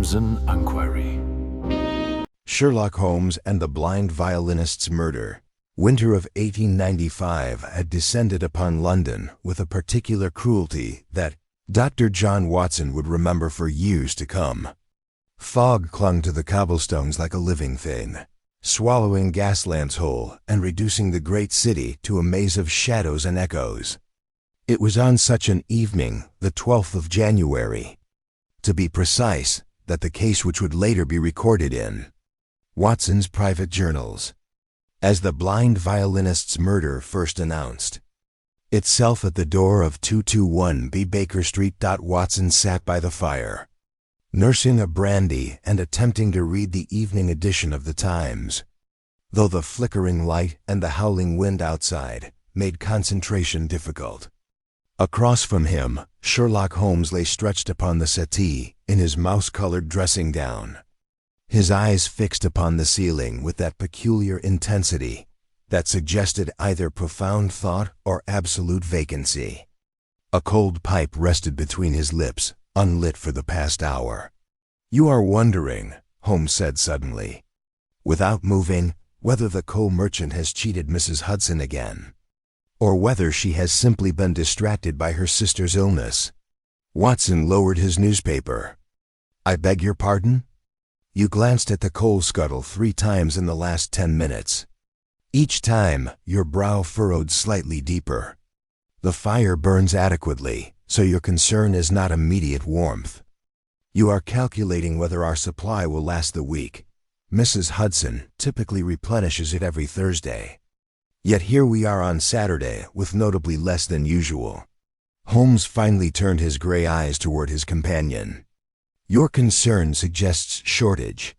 Crimson Inquiry. Sherlock Holmes and the Blind Violinist's Murder. Winter of 1895 had descended upon London with a particular cruelty that Dr. John Watson would remember for years to come. Fog clung to the cobblestones like a living thing, swallowing gas lamps whole and reducing the great city to a maze of shadows and echoes. It was on such an evening, the 12th of January, to be precise, that the case which would later be recorded in Watson's private journals as the Blind Violinist's Murder first announced itself at the door of 221B Baker Street. Watson sat by the fire, nursing a brandy and attempting to read the evening edition of the Times, though the flickering light and the howling wind outside made concentration difficult. Across from him, Sherlock Holmes lay stretched upon the settee in his mouse-colored dressing gown, his eyes fixed upon the ceiling with that peculiar intensity that suggested either profound thought or absolute vacancy. A cold pipe rested between his lips, unlit for the past hour. "You are wondering," Holmes said suddenly, without moving, whether the coal merchant has cheated Mrs. Hudson again, or whether she has simply been distracted by her sister's illness. Watson lowered his newspaper. "I beg your pardon?" "You glanced at the coal scuttle 3 times in the last 10 minutes. Each time, your brow furrowed slightly deeper. The fire burns adequately, so your concern is not immediate warmth. You are calculating whether our supply will last the week. Mrs. Hudson typically replenishes it every Thursday. Yet here we are on Saturday with notably less than usual." Holmes finally turned his gray eyes toward his companion. "Your concern suggests shortage.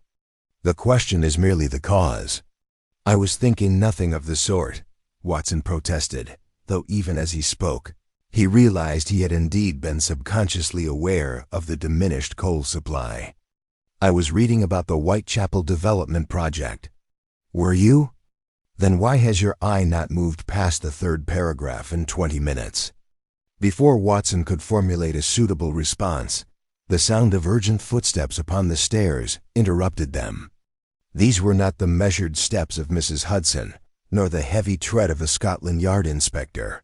The question is merely the cause." "I was thinking nothing of the sort," Watson protested, though even as he spoke, he realized he had indeed been subconsciously aware of the diminished coal supply. "I was reading about the Whitechapel Development Project." "Were you? Then why has your eye not moved past the 3rd paragraph in 20 minutes? Before Watson could formulate a suitable response, the sound of urgent footsteps upon the stairs interrupted them. These were not the measured steps of Mrs. Hudson, nor the heavy tread of a Scotland Yard inspector.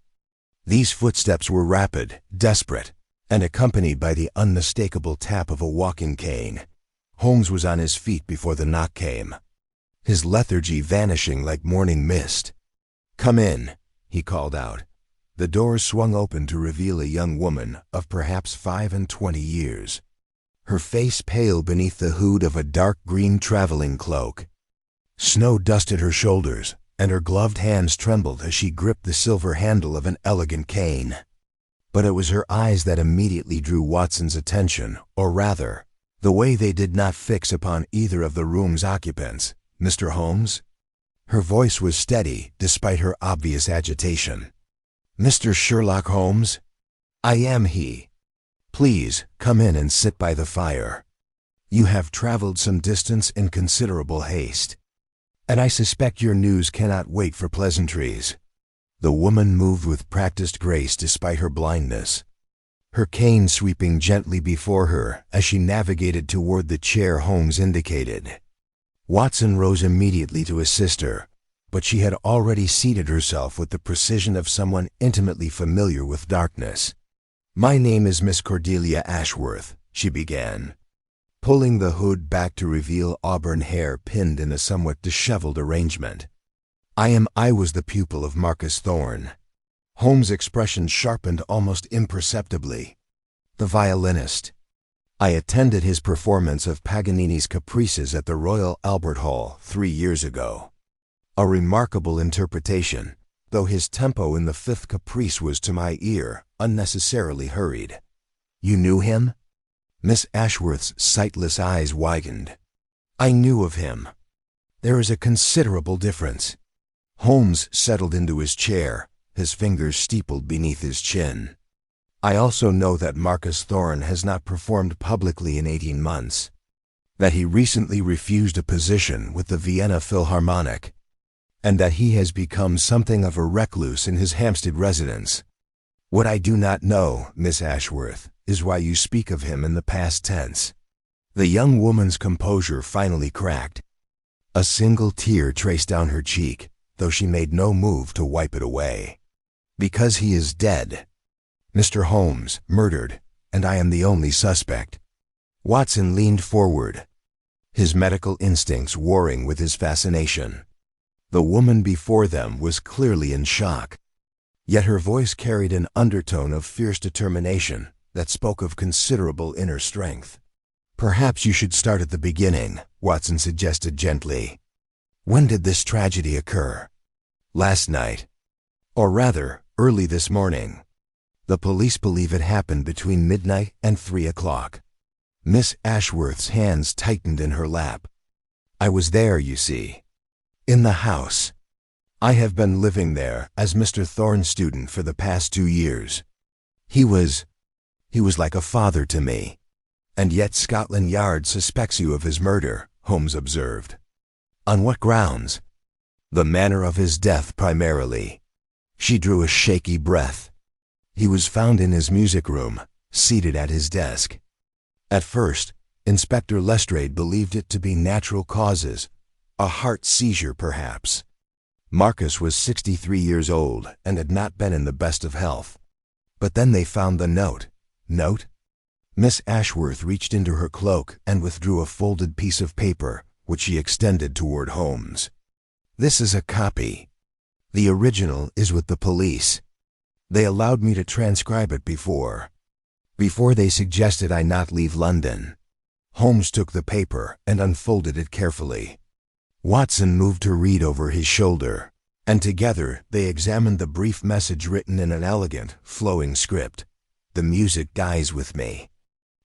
These footsteps were rapid, desperate, and accompanied by the unmistakable tap of a walking cane. Holmes was on his feet before the knock came, his lethargy vanishing like morning mist. "Come in," he called out. The door swung open to reveal a young woman of perhaps 25 years, her face pale beneath the hood of a dark green traveling cloak. Snow dusted her shoulders, and her gloved hands trembled as she gripped the silver handle of an elegant cane. But it was her eyes that immediately drew Watson's attention, or rather, the way they did not fix upon either of the room's occupants. "Mr. Holmes?" Her voice was steady despite her obvious agitation. "Mr. Sherlock Holmes?" "I am he. Please, come in and sit by the fire. You have traveled some distance in considerable haste, and I suspect your news cannot wait for pleasantries." The woman moved with practiced grace despite her blindness, her cane sweeping gently before her as she navigated toward the chair Holmes indicated. Watson rose immediately to assist her, but she had already seated herself with the precision of someone intimately familiar with darkness. "My name is Miss Cordelia Ashworth," she began, pulling the hood back to reveal auburn hair pinned in a somewhat disheveled arrangement. I was the pupil of Marcus Thorne." Holmes' expression sharpened almost imperceptibly. "The violinist. I attended his performance of Paganini's Caprices at the Royal Albert Hall 3 years ago. A remarkable interpretation, though his tempo in the 5th caprice was to my ear unnecessarily hurried." "You knew him?" Miss Ashworth's sightless eyes widened. "I knew of him. There is a considerable difference." Holmes settled into his chair, his fingers steepled beneath his chin. "I also know that Marcus Thorne has not performed publicly in 18 months, that he recently refused a position with the Vienna Philharmonic, and that he has become something of a recluse in his Hampstead residence. What I do not know, Miss Ashworth, is why you speak of him in the past tense. The young woman's composure finally cracked. A single tear traced down her cheek, though she made no move to wipe it away. "Because he is dead. Mr. Holmes, murdered, and I am the only suspect." Watson leaned forward, his medical instincts warring with his fascination. The woman before them was clearly in shock, yet her voice carried an undertone of fierce determination that spoke of considerable inner strength. "Perhaps you should start at the beginning," Watson suggested gently. "When did this tragedy occur?" "Last night. Or rather, early this morning. The police believe it happened between midnight and 3 o'clock. Miss Ashworth's hands tightened in her lap. "I was there, you see. In the house. I have been living there as Mr. Thorne's student for the past 2 years. He was like a father to me." "And yet Scotland Yard suspects you of his murder," Holmes observed. "On what grounds?" "The manner of his death primarily." She drew a shaky breath. "He was found in his music room, seated at his desk. At first, Inspector Lestrade believed it to be natural causes, a heart seizure perhaps. Marcus was 63 years old and had not been in the best of health. But then they found the note." "Note?" Miss Ashworth reached into her cloak and withdrew a folded piece of paper, which she extended toward Holmes. "This is a copy. The original is with the police. They allowed me to transcribe it before they suggested I not leave London." Holmes took the paper and unfolded it carefully. Watson moved to read over his shoulder, and together they examined the brief message written in an elegant, flowing script. "The music dies with me.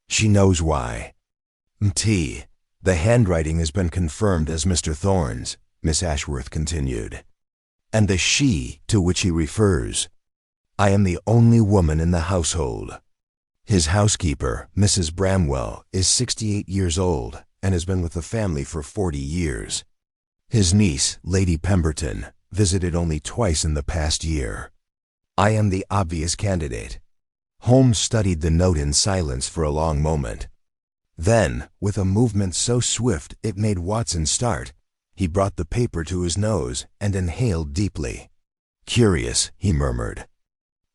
She knows why. Mt. The handwriting has been confirmed as Mr. Thorne's," Miss Ashworth continued. "And the she to which he refers. I am the only woman in the household. His housekeeper, Mrs. Bramwell, is 68 years old and has been with the family for 40 years. His niece, Lady Pemberton, visited only twice in the past year. I am the obvious candidate." Holmes studied the note in silence for a long moment. Then, with a movement so swift it made Watson start, he brought the paper to his nose and inhaled deeply. "Curious," he murmured.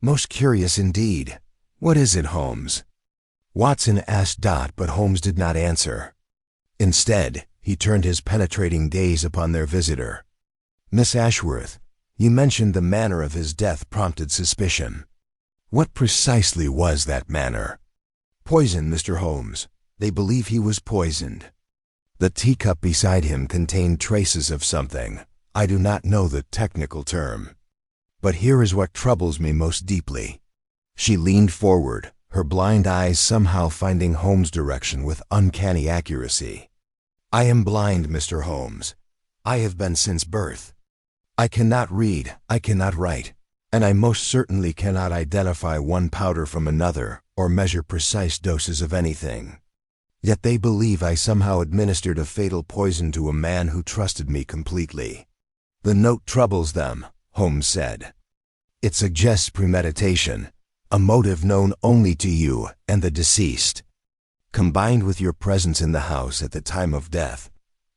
"Most curious indeed. What is it, Holmes?" Watson asked Dot, but Holmes did not answer. Instead, he turned his penetrating gaze upon their visitor. "Miss Ashworth, you mentioned the manner of his death prompted suspicion. What precisely was that manner?" "Poison, Mr. Holmes. They believe he was poisoned. The teacup beside him contained traces of something. I do not know the technical term. But here is what troubles me most deeply." She leaned forward, her blind eyes somehow finding Holmes' direction with uncanny accuracy. "I am blind, Mr. Holmes. I have been since birth. I cannot read, I cannot write, and I most certainly cannot identify one powder from another or measure precise doses of anything. Yet they believe I somehow administered a fatal poison to a man who trusted me completely." "The note troubles them," Holmes said. "It suggests premeditation, a motive known only to you and the deceased. Combined with your presence in the house at the time of death,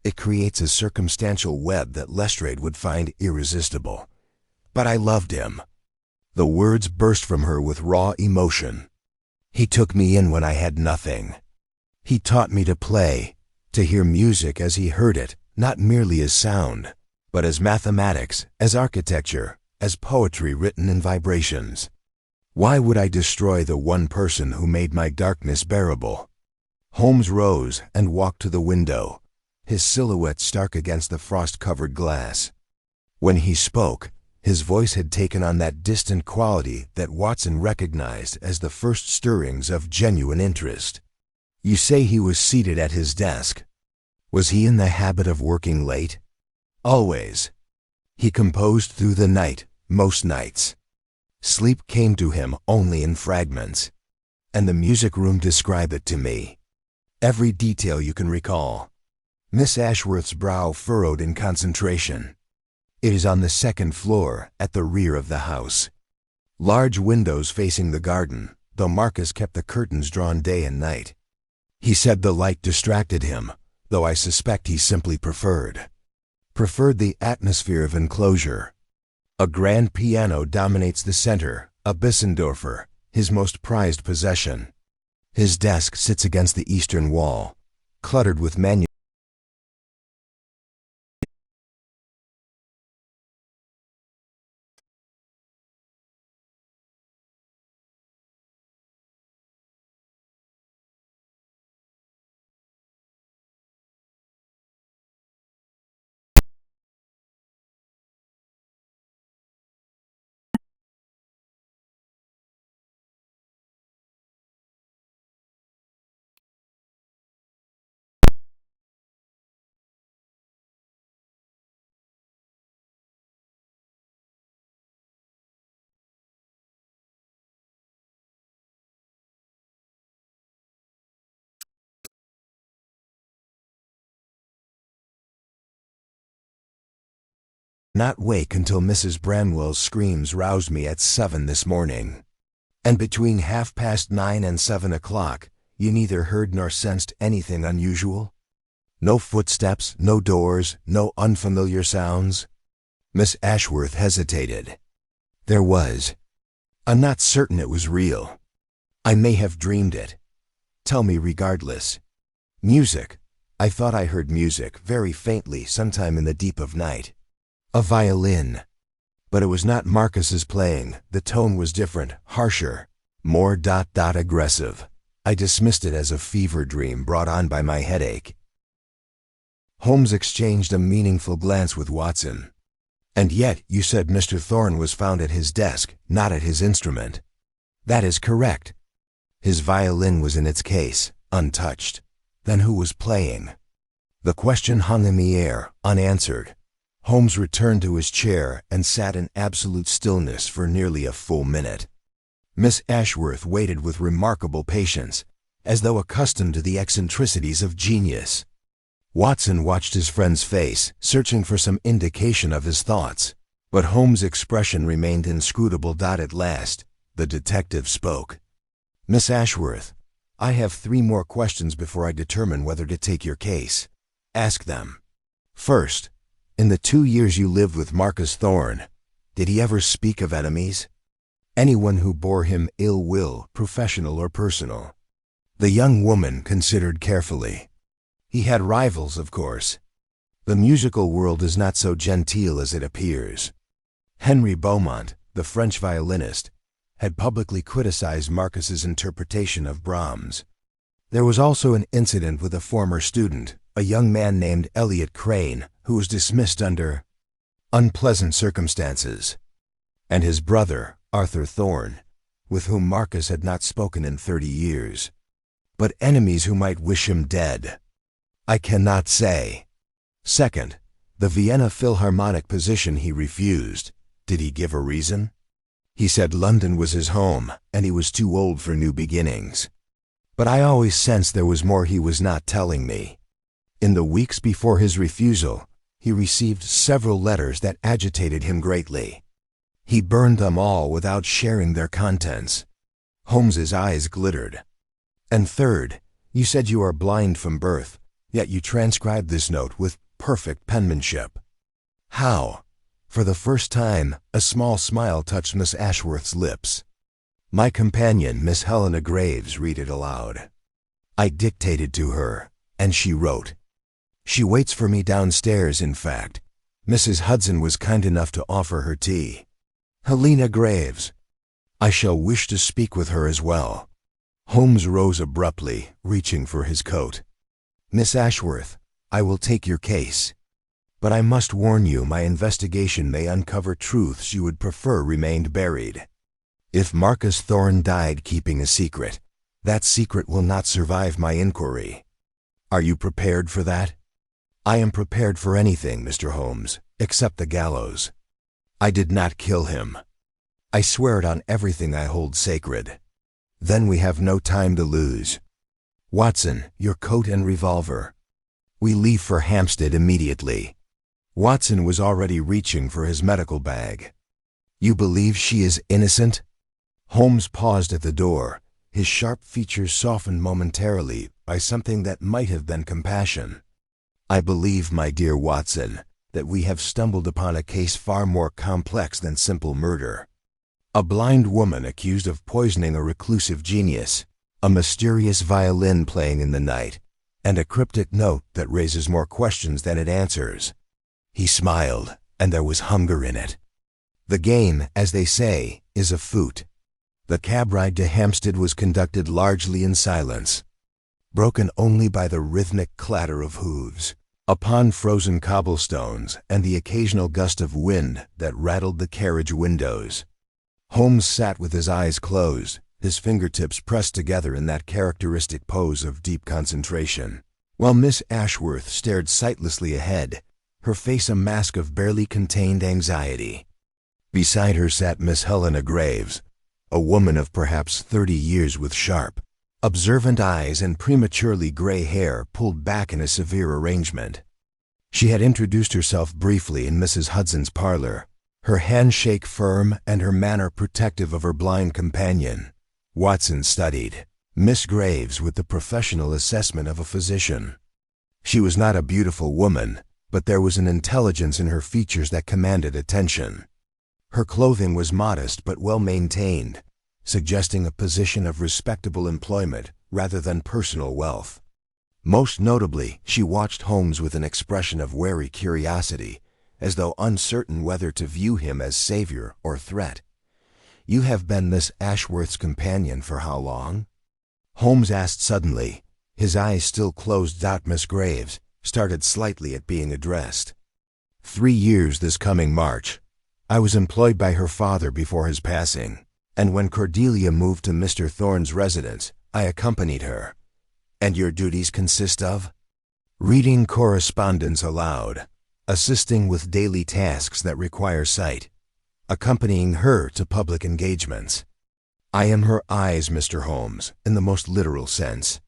it creates a circumstantial web that Lestrade would find irresistible. But I loved him." The words burst from her with raw emotion. "He took me in when I had nothing. He taught me to play, to hear music as he heard it, not merely as sound, but as mathematics, as architecture, as poetry written in vibrations. Why would I destroy the one person who made my darkness bearable?" Holmes rose and walked to the window, his silhouette stark against the frost-covered glass. When he spoke, his voice had taken on that distant quality that Watson recognized as the first stirrings of genuine interest. "You say he was seated at his desk. Was he in the habit of working late?" "Always. He composed through the night, most nights. Sleep came to him only in fragments. And the music room describe it to me. Every detail you can recall." Miss Ashworth's brow furrowed in concentration. "It is on the second floor, at the rear of the house. Large windows facing the garden, though Marcus kept the curtains drawn day and night. He said the light distracted him, though I suspect he simply preferred the atmosphere of enclosure. A grand piano dominates the center, a Bissendorfer, his most prized possession. His desk sits against the eastern wall, cluttered with manuscripts. Not wake until Mrs. Branwell's screams roused me at 7 this morning. And between 9:30 and 7 o'clock, you neither heard nor sensed anything unusual? No footsteps, no doors, no unfamiliar sounds? Miss Ashworth hesitated. There was. I'm not certain it was real. I may have dreamed it. Tell me regardless. Music. I thought I heard music, very faintly, sometime in the deep of night. A violin. But it was not Marcus's playing. The tone was different, harsher, more aggressive. I dismissed it as a fever dream brought on by my headache. Holmes exchanged a meaningful glance with Watson. And yet, you said Mr. Thorne was found at his desk, not at his instrument. That is correct. His violin was in its case, untouched. Then who was playing? The question hung in the air, unanswered. Holmes returned to his chair and sat in absolute stillness for nearly a full minute. Miss Ashworth waited with remarkable patience, as though accustomed to the eccentricities of genius. Watson watched his friend's face, searching for some indication of his thoughts, but Holmes' expression remained inscrutable. At last, the detective spoke. Miss Ashworth, I have 3 more questions before I determine whether to take your case. Ask them. First, in the 2 years you lived with Marcus Thorne, did he ever speak of enemies? Anyone who bore him ill will, professional or personal? The young woman considered carefully. He had rivals, of course. The musical world is not so genteel as it appears. Henry Beaumont, the French violinist, had publicly criticized Marcus's interpretation of Brahms. There was also an incident with a former student, a young man named Elliot Crane, who was dismissed under unpleasant circumstances, and his brother, Arthur Thorne, with whom Marcus had not spoken in 30 years. But enemies who might wish him dead? I cannot say. Second, the Vienna Philharmonic position he refused. Did he give a reason? He said London was his home, and he was too old for new beginnings. But I always sensed there was more he was not telling me. In the weeks before his refusal, he received several letters that agitated him greatly. He burned them all without sharing their contents. Holmes's eyes glittered. And third, you said you are blind from birth, yet you transcribed this note with perfect penmanship. How? For the first time, a small smile touched Miss Ashworth's lips. My companion, Miss Helena Graves, read it aloud. I dictated to her, and she wrote. She waits for me downstairs, in fact. Mrs. Hudson was kind enough to offer her tea. Helena Graves. I shall wish to speak with her as well. Holmes rose abruptly, reaching for his coat. Miss Ashworth, I will take your case. But I must warn you, my investigation may uncover truths you would prefer remained buried. If Marcus Thorne died keeping a secret, that secret will not survive my inquiry. Are you prepared for that? I am prepared for anything, Mr. Holmes, except the gallows. I did not kill him. I swear it on everything I hold sacred. Then we have no time to lose. Watson, your coat and revolver. We leave for Hampstead immediately. Watson was already reaching for his medical bag. You believe she is innocent? Holmes paused at the door, his sharp features softened momentarily by something that might have been compassion. "I believe, my dear Watson, that we have stumbled upon a case far more complex than simple murder. A blind woman accused of poisoning a reclusive genius, a mysterious violin playing in the night, and a cryptic note that raises more questions than it answers." He smiled, and there was hunger in it. "The game, as they say, is afoot." The cab ride to Hampstead was conducted largely in silence, broken only by the rhythmic clatter of hooves upon frozen cobblestones and the occasional gust of wind that rattled the carriage windows. Holmes sat with his eyes closed, his fingertips pressed together in that characteristic pose of deep concentration, while Miss Ashworth stared sightlessly ahead, her face a mask of barely contained anxiety. Beside her sat Miss Helena Graves, a woman of perhaps 30 years with sharp, observant eyes and prematurely gray hair pulled back in a severe arrangement. She had introduced herself briefly in Mrs. Hudson's parlor, her handshake firm and her manner protective of her blind companion. Watson studied Miss Graves with the professional assessment of a physician. She was not a beautiful woman, but there was an intelligence in her features that commanded attention. Her clothing was modest but well maintained, suggesting a position of respectable employment rather than personal wealth. Most notably, she watched Holmes with an expression of wary curiosity, as though uncertain whether to view him as savior or threat. "You have been Miss Ashworth's companion for how long?" Holmes asked suddenly. His eyes still closed. Miss Graves started slightly at being addressed. 3 years this coming March. I was employed by her father before his passing, and when Cordelia moved to Mr. Thorne's residence, I accompanied her." "And your duties consist of?" "Reading correspondence aloud, assisting with daily tasks that require sight, accompanying her to public engagements. I am her eyes, Mr. Holmes, in the most literal sense."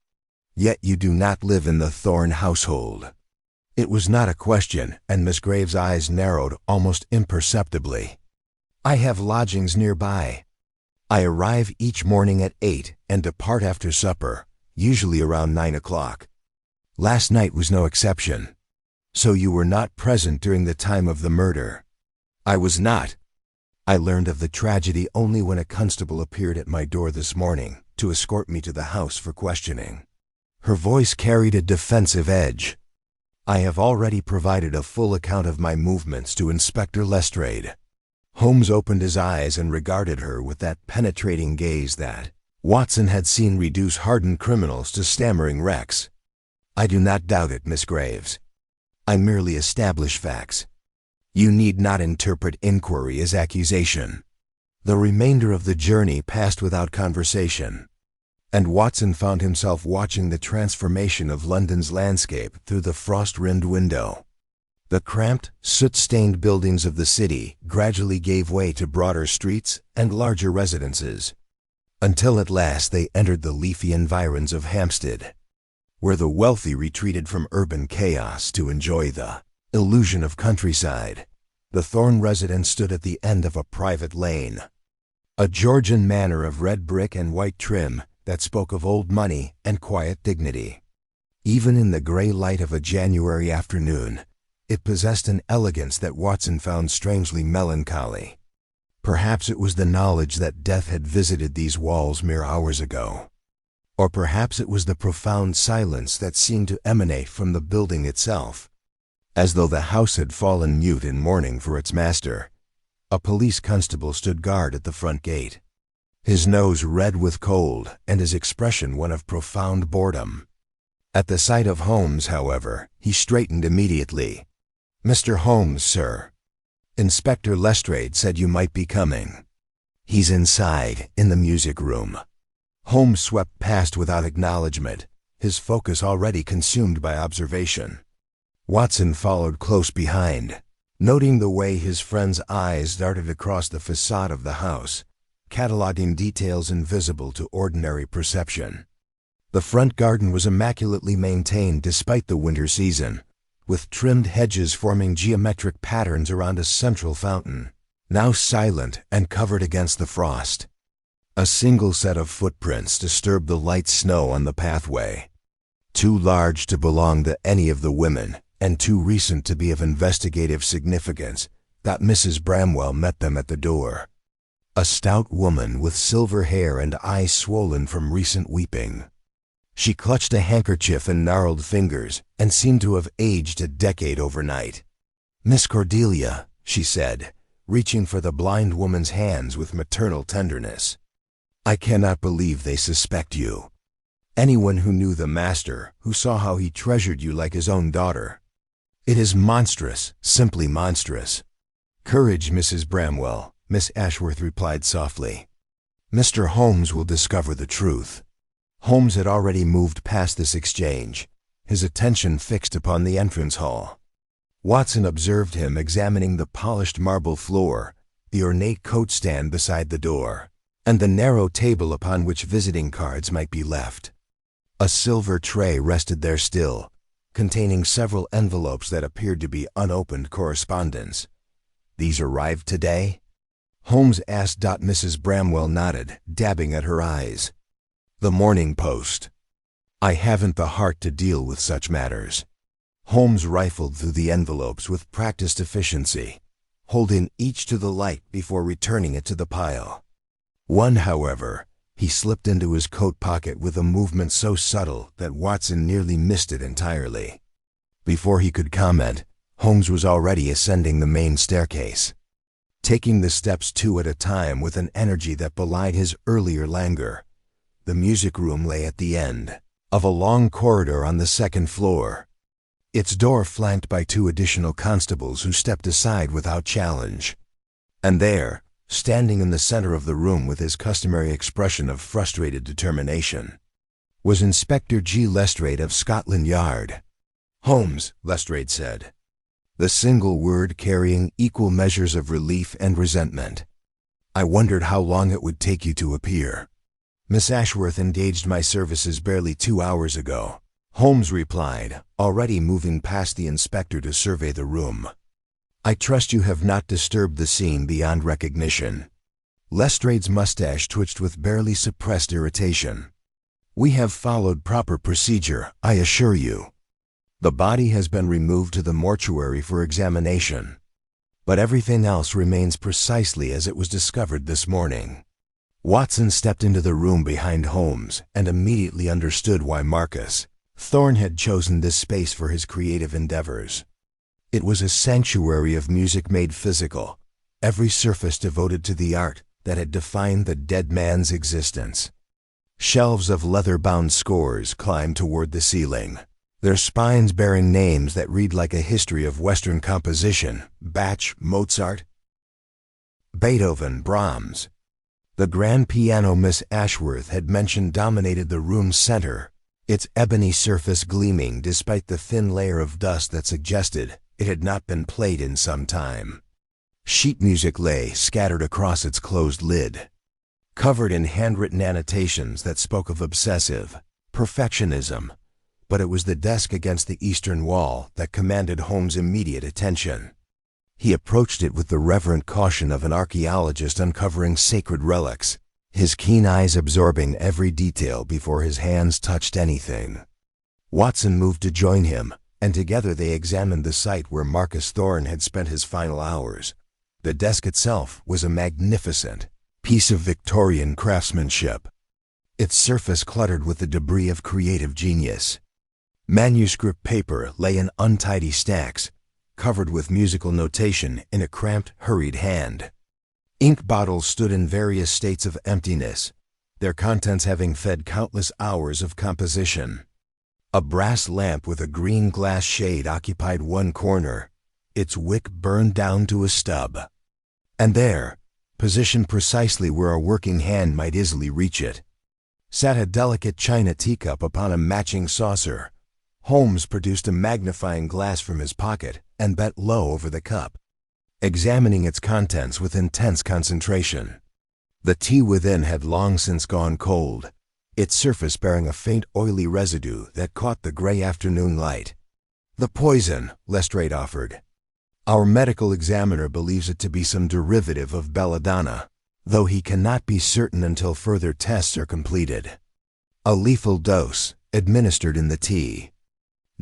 "Yet you do not live in the Thorne household." It was not a question, and Miss Graves' eyes narrowed almost imperceptibly. "I have lodgings nearby. I arrive each morning at 8 and depart after supper, usually around 9 o'clock. Last night was no exception." "So you were not present during the time of the murder?" "I was not. I learned of the tragedy only when a constable appeared at my door this morning to escort me to the house for questioning." Her voice carried a defensive edge. "I have already provided a full account of my movements to Inspector Lestrade." Holmes opened his eyes and regarded her with that penetrating gaze that Watson had seen reduce hardened criminals to stammering wrecks. "I do not doubt it, Miss Graves. I merely establish facts. You need not interpret inquiry as accusation." The remainder of the journey passed without conversation, and Watson found himself watching the transformation of London's landscape through the frost-rimmed window. The cramped, soot-stained buildings of the city gradually gave way to broader streets and larger residences, until at last they entered the leafy environs of Hampstead, where the wealthy retreated from urban chaos to enjoy the illusion of countryside. The Thorne residence stood at the end of a private lane, a Georgian manor of red brick and white trim that spoke of old money and quiet dignity. Even in the gray light of a January afternoon, it possessed an elegance that Watson found strangely melancholy. Perhaps it was the knowledge that death had visited these walls mere hours ago. Or perhaps it was the profound silence that seemed to emanate from the building itself, as though the house had fallen mute in mourning for its master. A police constable stood guard at the front gate, his nose red with cold and his expression one of profound boredom. At the sight of Holmes, however, he straightened immediately. "Mr. Holmes, sir. Inspector Lestrade said you might be coming. He's inside, in the music room." Holmes swept past without acknowledgement, his focus already consumed by observation. Watson followed close behind, noting the way his friend's eyes darted across the facade of the house, cataloging details invisible to ordinary perception. The front garden was immaculately maintained despite the winter season, with trimmed hedges forming geometric patterns around a central fountain, now silent and covered against the frost. A single set of footprints disturbed the light snow on the pathway. too large to belong to any of the women, and too recent to be of investigative significance, that Mrs. Bramwell met them at the door. A stout woman with silver hair and eyes swollen from recent weeping. She clutched a handkerchief in gnarled fingers and seemed to have aged a decade overnight. "Miss Cordelia," she said, reaching for the blind woman's hands with maternal tenderness. "I cannot believe they suspect you. Anyone who knew the master, who saw how he treasured you like his own daughter. It is monstrous, simply monstrous." "Courage, Mrs. Bramwell," Miss Ashworth replied softly. "Mr. Holmes will discover the truth." Holmes had already moved past this exchange, his attention fixed upon the entrance hall. Watson observed him examining the polished marble floor, the ornate coat stand beside the door, and the narrow table upon which visiting cards might be left. A silver tray rested there still, containing several envelopes that appeared to be unopened correspondence. "These arrived today?" Holmes asked. Mrs. Bramwell nodded, dabbing at her eyes. "The Morning Post. I haven't the heart to deal with such matters." Holmes rifled through the envelopes with practiced efficiency, holding each to the light before returning it to the pile. One, however, he slipped into his coat pocket with a movement so subtle that Watson nearly missed it entirely. Before he could comment, Holmes was already ascending the main staircase, taking the steps two at a time with an energy that belied his earlier languor. The music room lay at the end of a long corridor on the second floor, its door flanked by two additional constables who stepped aside without challenge. And there, standing in the center of the room with his customary expression of frustrated determination, was Inspector G. Lestrade of Scotland Yard. "Holmes," Lestrade said, the single word carrying equal measures of relief and resentment. "I wondered how long it would take you to appear." "Miss Ashworth engaged my services barely 2 hours ago," Holmes replied, already moving past the inspector to survey the room. "I trust you have not disturbed the scene beyond recognition." Lestrade's mustache twitched with barely suppressed irritation. "We have followed proper procedure, I assure you. The body has been removed to the mortuary for examination, but everything else remains precisely as it was discovered this morning." Watson stepped into the room behind Holmes and immediately understood why Marcus Thorne had chosen this space for his creative endeavors. It was a sanctuary of music made physical, every surface devoted to the art that had defined the dead man's existence. Shelves of leather-bound scores climbed toward the ceiling, their spines bearing names that read like a history of Western composition: Bach, Mozart, Beethoven, Brahms. The grand piano Miss Ashworth had mentioned dominated the room's center, its ebony surface gleaming despite the thin layer of dust that suggested it had not been played in some time. Sheet music lay scattered across its closed lid, covered in handwritten annotations that spoke of obsessive perfectionism, but it was the desk against the eastern wall that commanded Holmes' immediate attention. He approached it with the reverent caution of an archaeologist uncovering sacred relics, his keen eyes absorbing every detail before his hands touched anything. Watson moved to join him, and together they examined the site where Marcus Thorne had spent his final hours. The desk itself was a magnificent piece of Victorian craftsmanship, its surface cluttered with the debris of creative genius. Manuscript paper lay in untidy stacks, covered with musical notation in a cramped, hurried hand. Ink bottles stood in various states of emptiness, their contents having fed countless hours of composition. A brass lamp with a green glass shade occupied one corner, its wick burned down to a stub. And there, positioned precisely where a working hand might easily reach it, sat a delicate china teacup upon a matching saucer. Holmes produced a magnifying glass from his pocket and bent low over the cup, examining its contents with intense concentration. The tea within had long since gone cold, its surface bearing a faint oily residue that caught the gray afternoon light. "The poison," Lestrade offered. "Our medical examiner believes it to be some derivative of belladonna, though he cannot be certain until further tests are completed. A lethal dose, administered in the tea.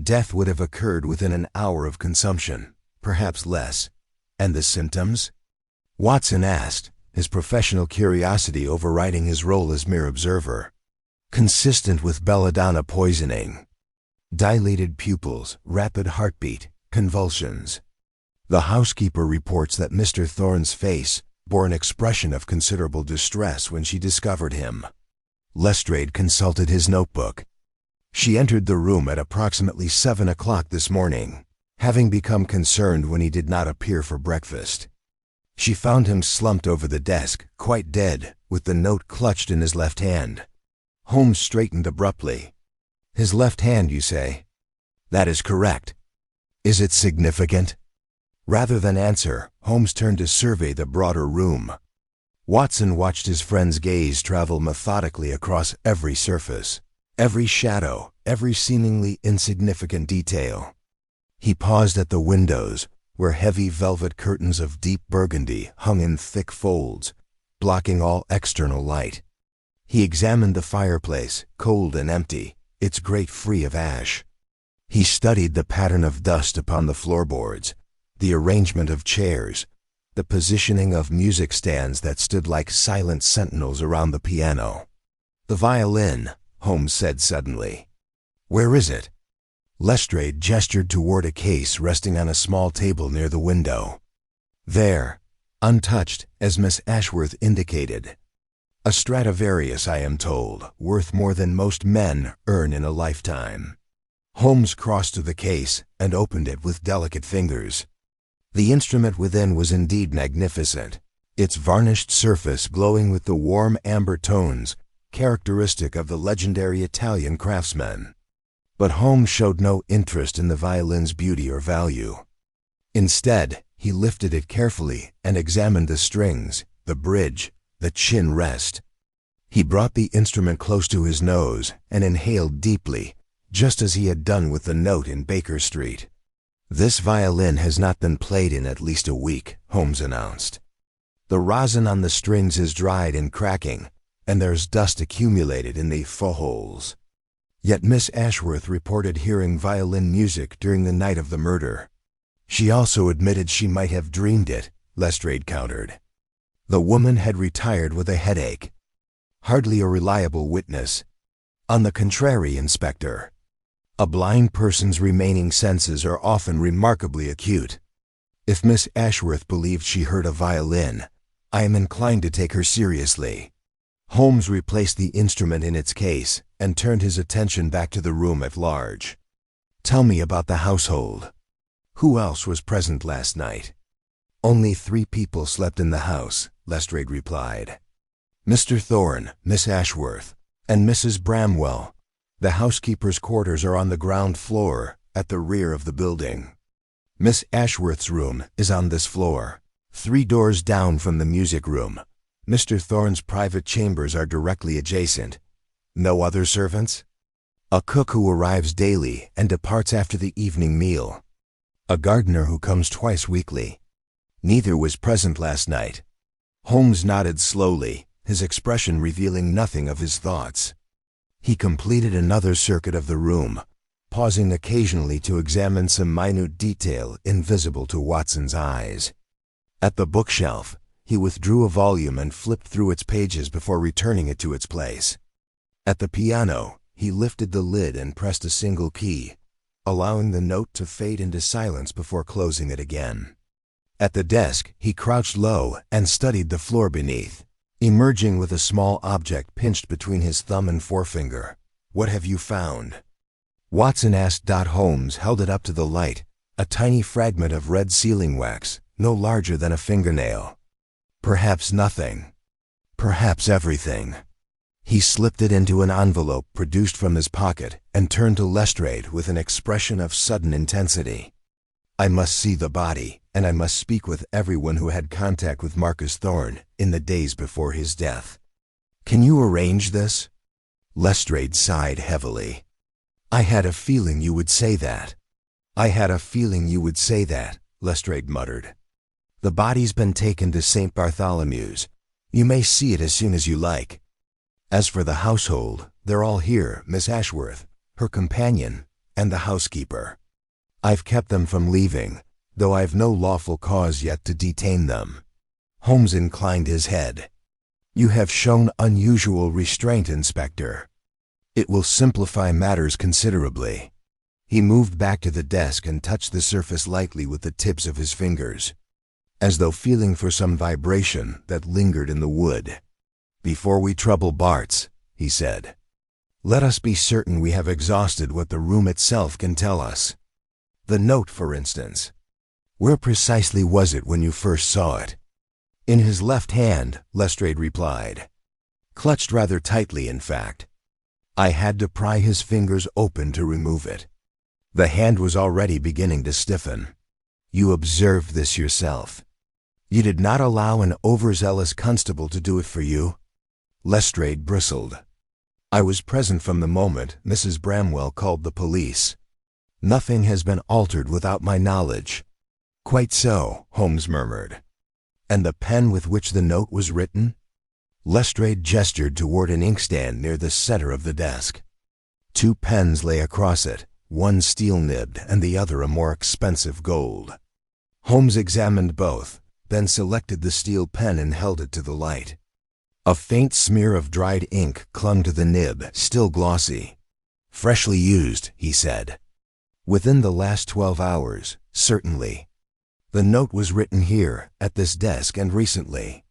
Death would have occurred within an hour of consumption, perhaps less. And the symptoms? Watson asked, his professional curiosity overriding his role as mere observer. Consistent with belladonna poisoning. Dilated pupils, rapid heartbeat, convulsions. The housekeeper reports that Mr. Thorne's face bore an expression of considerable distress when she discovered him. Lestrade consulted his notebook. She entered the room at approximately 7 o'clock this morning, having become concerned when he did not appear for breakfast. She found him slumped over the desk, quite dead, with the note clutched in his left hand. Holmes straightened abruptly. His left hand, you say? That is correct. Is it significant? Rather than answer, Holmes turned to survey the broader room. Watson watched his friend's gaze travel methodically across every surface, every shadow, every seemingly insignificant detail. He paused at the windows, where heavy velvet curtains of deep burgundy hung in thick folds, blocking all external light. He examined the fireplace, cold and empty, its grate free of ash. He studied the pattern of dust upon the floorboards, the arrangement of chairs, the positioning of music stands that stood like silent sentinels around the piano. The violin, Holmes said suddenly. Where is it? Lestrade gestured toward a case resting on a small table near the window. There, untouched, as Miss Ashworth indicated. A Stradivarius, I am told, worth more than most men earn in a lifetime. Holmes crossed to the case and opened it with delicate fingers. The instrument within was indeed magnificent, its varnished surface glowing with the warm amber tones characteristic of the legendary Italian craftsman. But Holmes showed no interest in the violin's beauty or value. Instead, he lifted it carefully and examined the strings, the bridge, the chin rest. He brought the instrument close to his nose and inhaled deeply, just as he had done with the note in Baker Street. This violin has not been played in at least a week, Holmes announced. The rosin on the strings is dried and cracking, and there's dust accumulated in the faux-holes. Yet Miss Ashworth reported hearing violin music during the night of the murder. She also admitted she might have dreamed it, Lestrade countered. The woman had retired with a headache. Hardly a reliable witness. On the contrary, Inspector. A blind person's remaining senses are often remarkably acute. If Miss Ashworth believed she heard a violin, I am inclined to take her seriously. Holmes replaced the instrument in its case and turned his attention back to the room at large. Tell me about the household. Who else was present last night? Only 3 people slept in the house, Lestrade replied. Mr. Thorne, Miss Ashworth, and Mrs. Bramwell. The housekeeper's quarters are on the ground floor, at the rear of the building. Miss Ashworth's room is on this floor, 3 doors down from the music room. Mr. Thorne's private chambers are directly adjacent. No other servants? A cook who arrives daily and departs after the evening meal. A gardener who comes twice weekly. Neither was present last night. Holmes nodded slowly, his expression revealing nothing of his thoughts. He completed another circuit of the room, pausing occasionally to examine some minute detail invisible to Watson's eyes. At the bookshelf, he withdrew a volume and flipped through its pages before returning it to its place. At the piano, he lifted the lid and pressed a single key, allowing the note to fade into silence before closing it again. At the desk, he crouched low and studied the floor beneath, emerging with a small object pinched between his thumb and forefinger. What have you found? Watson asked. Holmes held it up to the light, a tiny fragment of red sealing wax, no larger than a fingernail. Perhaps nothing. Perhaps everything. He slipped it into an envelope produced from his pocket and turned to Lestrade with an expression of sudden intensity. I must see the body, and I must speak with everyone who had contact with Marcus Thorne in the days before his death. Can you arrange this? Lestrade sighed heavily. I had a feeling you would say that. I had a feeling you would say that, Lestrade muttered. The body's been taken to St. Bartholomew's. You may see it as soon as you like. As for the household, they're all here, Miss Ashworth, her companion, and the housekeeper. I've kept them from leaving, though I've no lawful cause yet to detain them." Holmes inclined his head. "You have shown unusual restraint, Inspector. It will simplify matters considerably." He moved back to the desk and touched the surface lightly with the tips of his fingers, as though feeling for some vibration that lingered in the wood. "Before we trouble Bart's," he said, "let us be certain we have exhausted what the room itself can tell us. The note, for instance. Where precisely was it when you first saw it?" "In his left hand," Lestrade replied. "Clutched rather tightly, in fact. I had to pry his fingers open to remove it. The hand was already beginning to stiffen. You observed this yourself. You did not allow an overzealous constable to do it for you?" Lestrade bristled. "I was present from the moment Mrs. Bramwell called the police. Nothing has been altered without my knowledge." "Quite so," Holmes murmured. "And the pen with which the note was written?" Lestrade gestured toward an inkstand near the center of the desk. Two pens lay across it, one steel-nibbed and the other a more expensive gold. Holmes examined both, then selected the steel pen and held it to the light. A faint smear of dried ink clung to the nib, still glossy. "Freshly used," he said. "Within the last 12 hours, certainly. The note was written here, at this desk, and recently."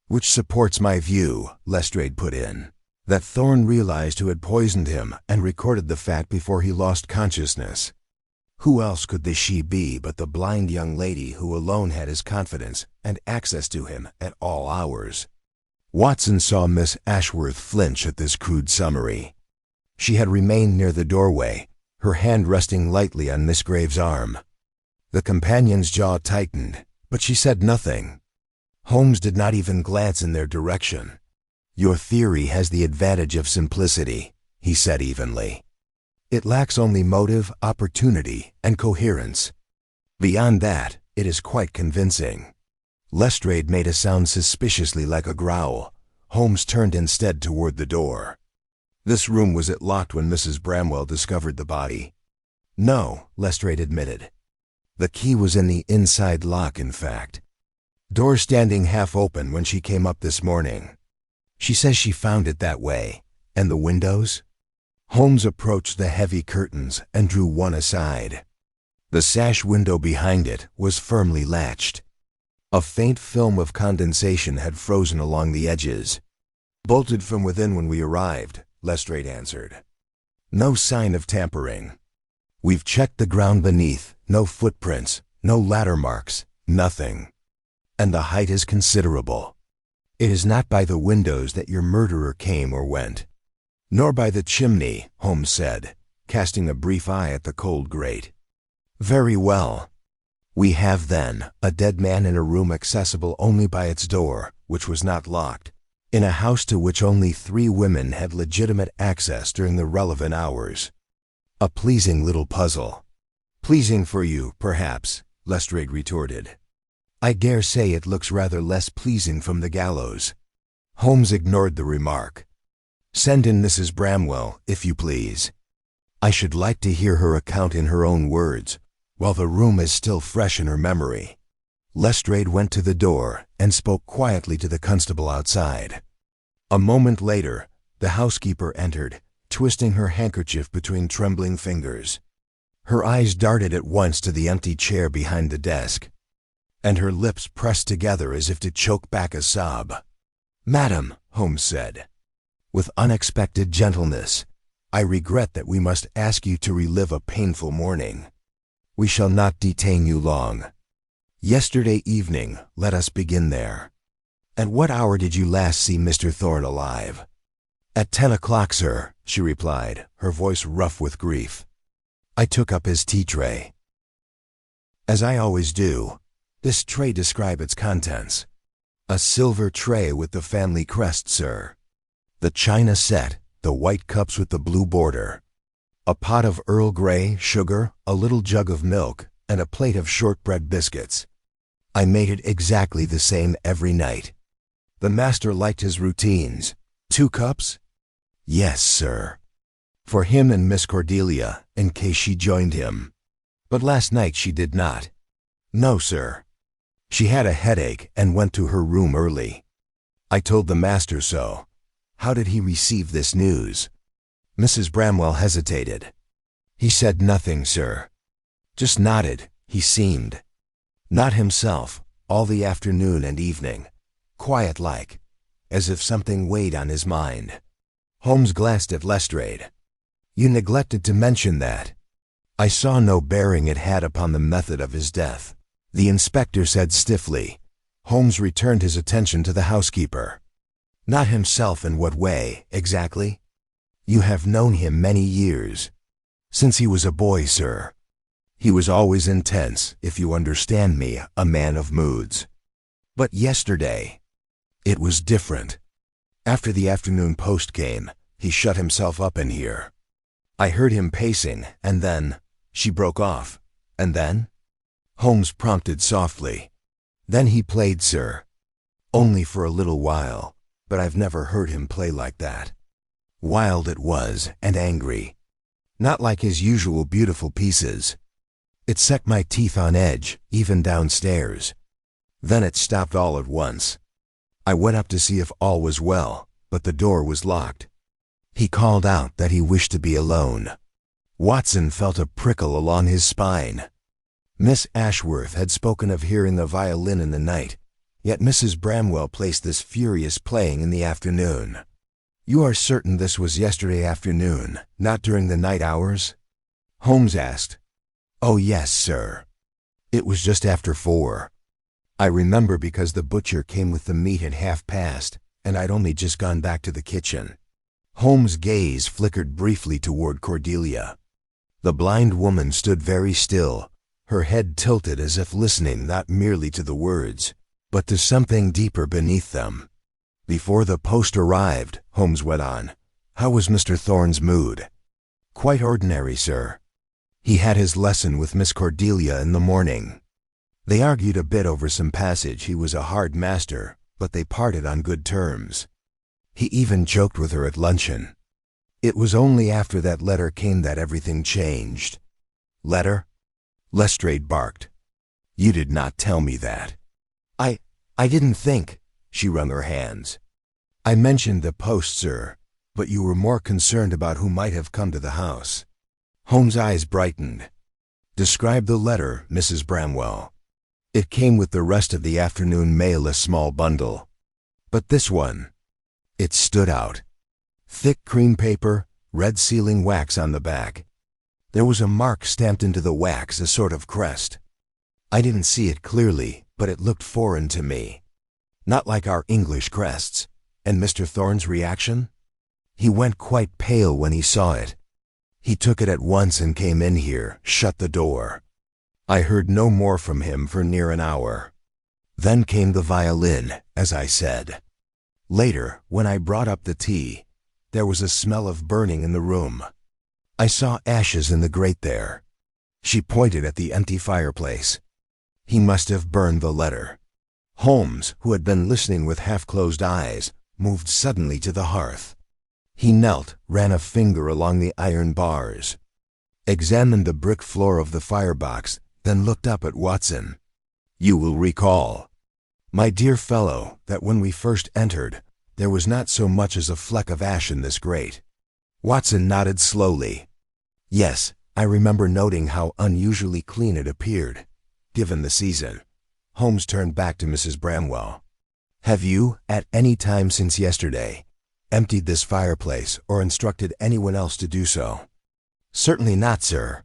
"Which supports my view," Lestrade put in, "that Thorne realized who had poisoned him and recorded the fact before he lost consciousness. Who else could the she be but the blind young lady who alone had his confidence and access to him at all hours?" Watson saw Miss Ashworth flinch at this crude summary. She had remained near the doorway, her hand resting lightly on Miss Graves' arm. The companion's jaw tightened, but she said nothing. Holmes did not even glance in their direction. "Your theory has the advantage of simplicity," he said evenly. "It lacks only motive, opportunity, and coherence. Beyond that, it is quite convincing." Lestrade made a sound suspiciously like a growl. Holmes turned instead toward the door. "This room, was it locked when Mrs. Bramwell discovered the body?" "No," Lestrade admitted. "The key was in the inside lock, in fact. Door standing half open when she came up this morning. She says she found it that way. And the windows?" Holmes approached the heavy curtains and drew one aside. The sash window behind it was firmly latched. A faint film of condensation had frozen along the edges. "Bolted from within when we arrived," Lestrade answered. "No sign of tampering. We've checked the ground beneath, no footprints, no ladder marks, nothing. And the height is considerable. It is not by the windows that your murderer came or went." "Nor by the chimney," Holmes said, casting a brief eye at the cold grate. "Very well. We have, then, a dead man in a room accessible only by its door, which was not locked, in a house to which only 3 women had legitimate access during the relevant hours. A pleasing little puzzle." "Pleasing for you, perhaps," Lestrade retorted. "I dare say it looks rather less pleasing from the gallows." Holmes ignored the remark. "Send in Mrs. Bramwell, if you please. I should like to hear her account in her own words, while the room is still fresh in her memory." Lestrade went to the door and spoke quietly to the constable outside. A moment later, the housekeeper entered, twisting her handkerchief between trembling fingers. Her eyes darted at once to the empty chair behind the desk, and her lips pressed together as if to choke back a sob. "Madam," Holmes said, with unexpected gentleness, "I regret that we must ask you to relive a painful morning. We shall not detain you long. Yesterday evening, let us begin there. At what hour did you last see Mr. Thorne alive?" "At 10 o'clock, sir," she replied, her voice rough with grief. "I took up his tea tray." "As I always do. This tray, describe its contents." "A silver tray with the family crest, sir. The china set, the white cups with the blue border. A pot of Earl Grey, sugar, a little jug of milk, and a plate of shortbread biscuits. I made it exactly the same every night. The master liked his routines. 2 cups?" "Yes, sir." For him and Miss Cordelia, in case she joined him. But last night she did not. No, sir. She had a headache and went to her room early. I told the master so. How did he receive this news? Mrs. Bramwell hesitated. He said nothing, sir. Just nodded, he seemed. Not himself, all the afternoon and evening. Quiet-like, as if something weighed on his mind. Holmes glanced at Lestrade. You neglected to mention that. I saw no bearing it had upon the method of his death, the inspector said stiffly. Holmes returned his attention to the housekeeper. Not himself in what way, exactly? You have known him many years. Since he was a boy, sir. He was always intense, if you understand me, a man of moods. But yesterday, it was different. After the afternoon post came, he shut himself up in here. I heard him pacing, and then, she broke off. And then? Holmes prompted softly. Then he played, sir. Only for a little while, but I've never heard him play like that. Wild it was, and angry. Not like his usual beautiful pieces. It set my teeth on edge, even downstairs. Then it stopped all at once. I went up to see if all was well, but the door was locked. He called out that he wished to be alone. Watson felt a prickle along his spine. Miss Ashworth had spoken of hearing the violin in the night, yet Mrs. Bramwell placed this furious playing in the afternoon. You are certain this was yesterday afternoon, not during the night hours? Holmes asked. Oh yes, sir. It was just after 4. I remember because the butcher came with the meat at past, and I'd only just gone back to the kitchen. Holmes' gaze flickered briefly toward Cordelia. The blind woman stood very still, her head tilted as if listening not merely to the words, but to something deeper beneath them. Before the post arrived, Holmes went on, how was Mr. Thorne's mood? Quite ordinary, sir. He had his lesson with Miss Cordelia in the morning. They argued a bit over some passage. He was a hard master, but they parted on good terms. He even joked with her at luncheon. It was only after that letter came that everything changed. Letter? Lestrade barked. You did not tell me that. I didn't think. She wrung her hands. I mentioned the post, sir, but you were more concerned about who might have come to the house. Holmes' eyes brightened. Describe the letter, Mrs. Bramwell. It came with the rest of the afternoon mail, a small bundle. But this one, it stood out. Thick cream paper, red sealing wax on the back. There was a mark stamped into the wax, a sort of crest. I didn't see it clearly, but it looked foreign to me. Not like our English crests. And Mr. Thorne's reaction? He went quite pale when he saw it. He took it at once and came in here, shut the door. I heard no more from him for near an hour. Then came the violin, as I said. Later, when I brought up the tea, there was a smell of burning in the room. I saw ashes in the grate there. She pointed at the empty fireplace. He must have burned the letter. Holmes, who had been listening with half-closed eyes, moved suddenly to the hearth. He knelt, ran a finger along the iron bars, examined the brick floor of the firebox, then looked up at Watson. You will recall, my dear fellow, that when we first entered, there was not so much as a fleck of ash in this grate. Watson nodded slowly. Yes, I remember noting how unusually clean it appeared, given the season. Holmes turned back to Mrs. Bramwell. Have you, at any time since yesterday, emptied this fireplace or instructed anyone else to do so? Certainly not, sir.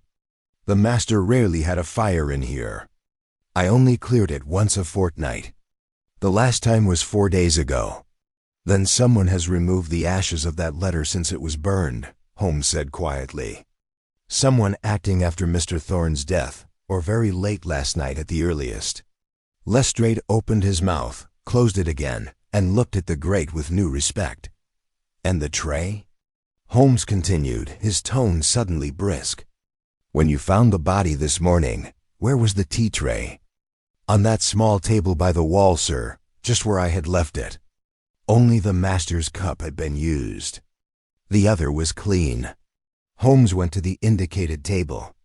The master rarely had a fire in here. I only cleared it once a fortnight. The last time was 4 days ago. Then someone has removed the ashes of that letter since it was burned, Holmes said quietly. Someone acting after Mr. Thorne's death, or very late last night at the earliest. Lestrade opened his mouth, closed it again, and looked at the grate with new respect. And the tray? Holmes continued, his tone suddenly brisk. When you found the body this morning, where was the tea tray? On that small table by the wall, sir, just where I had left it. Only the master's cup had been used. The other was clean. Holmes went to the indicated table.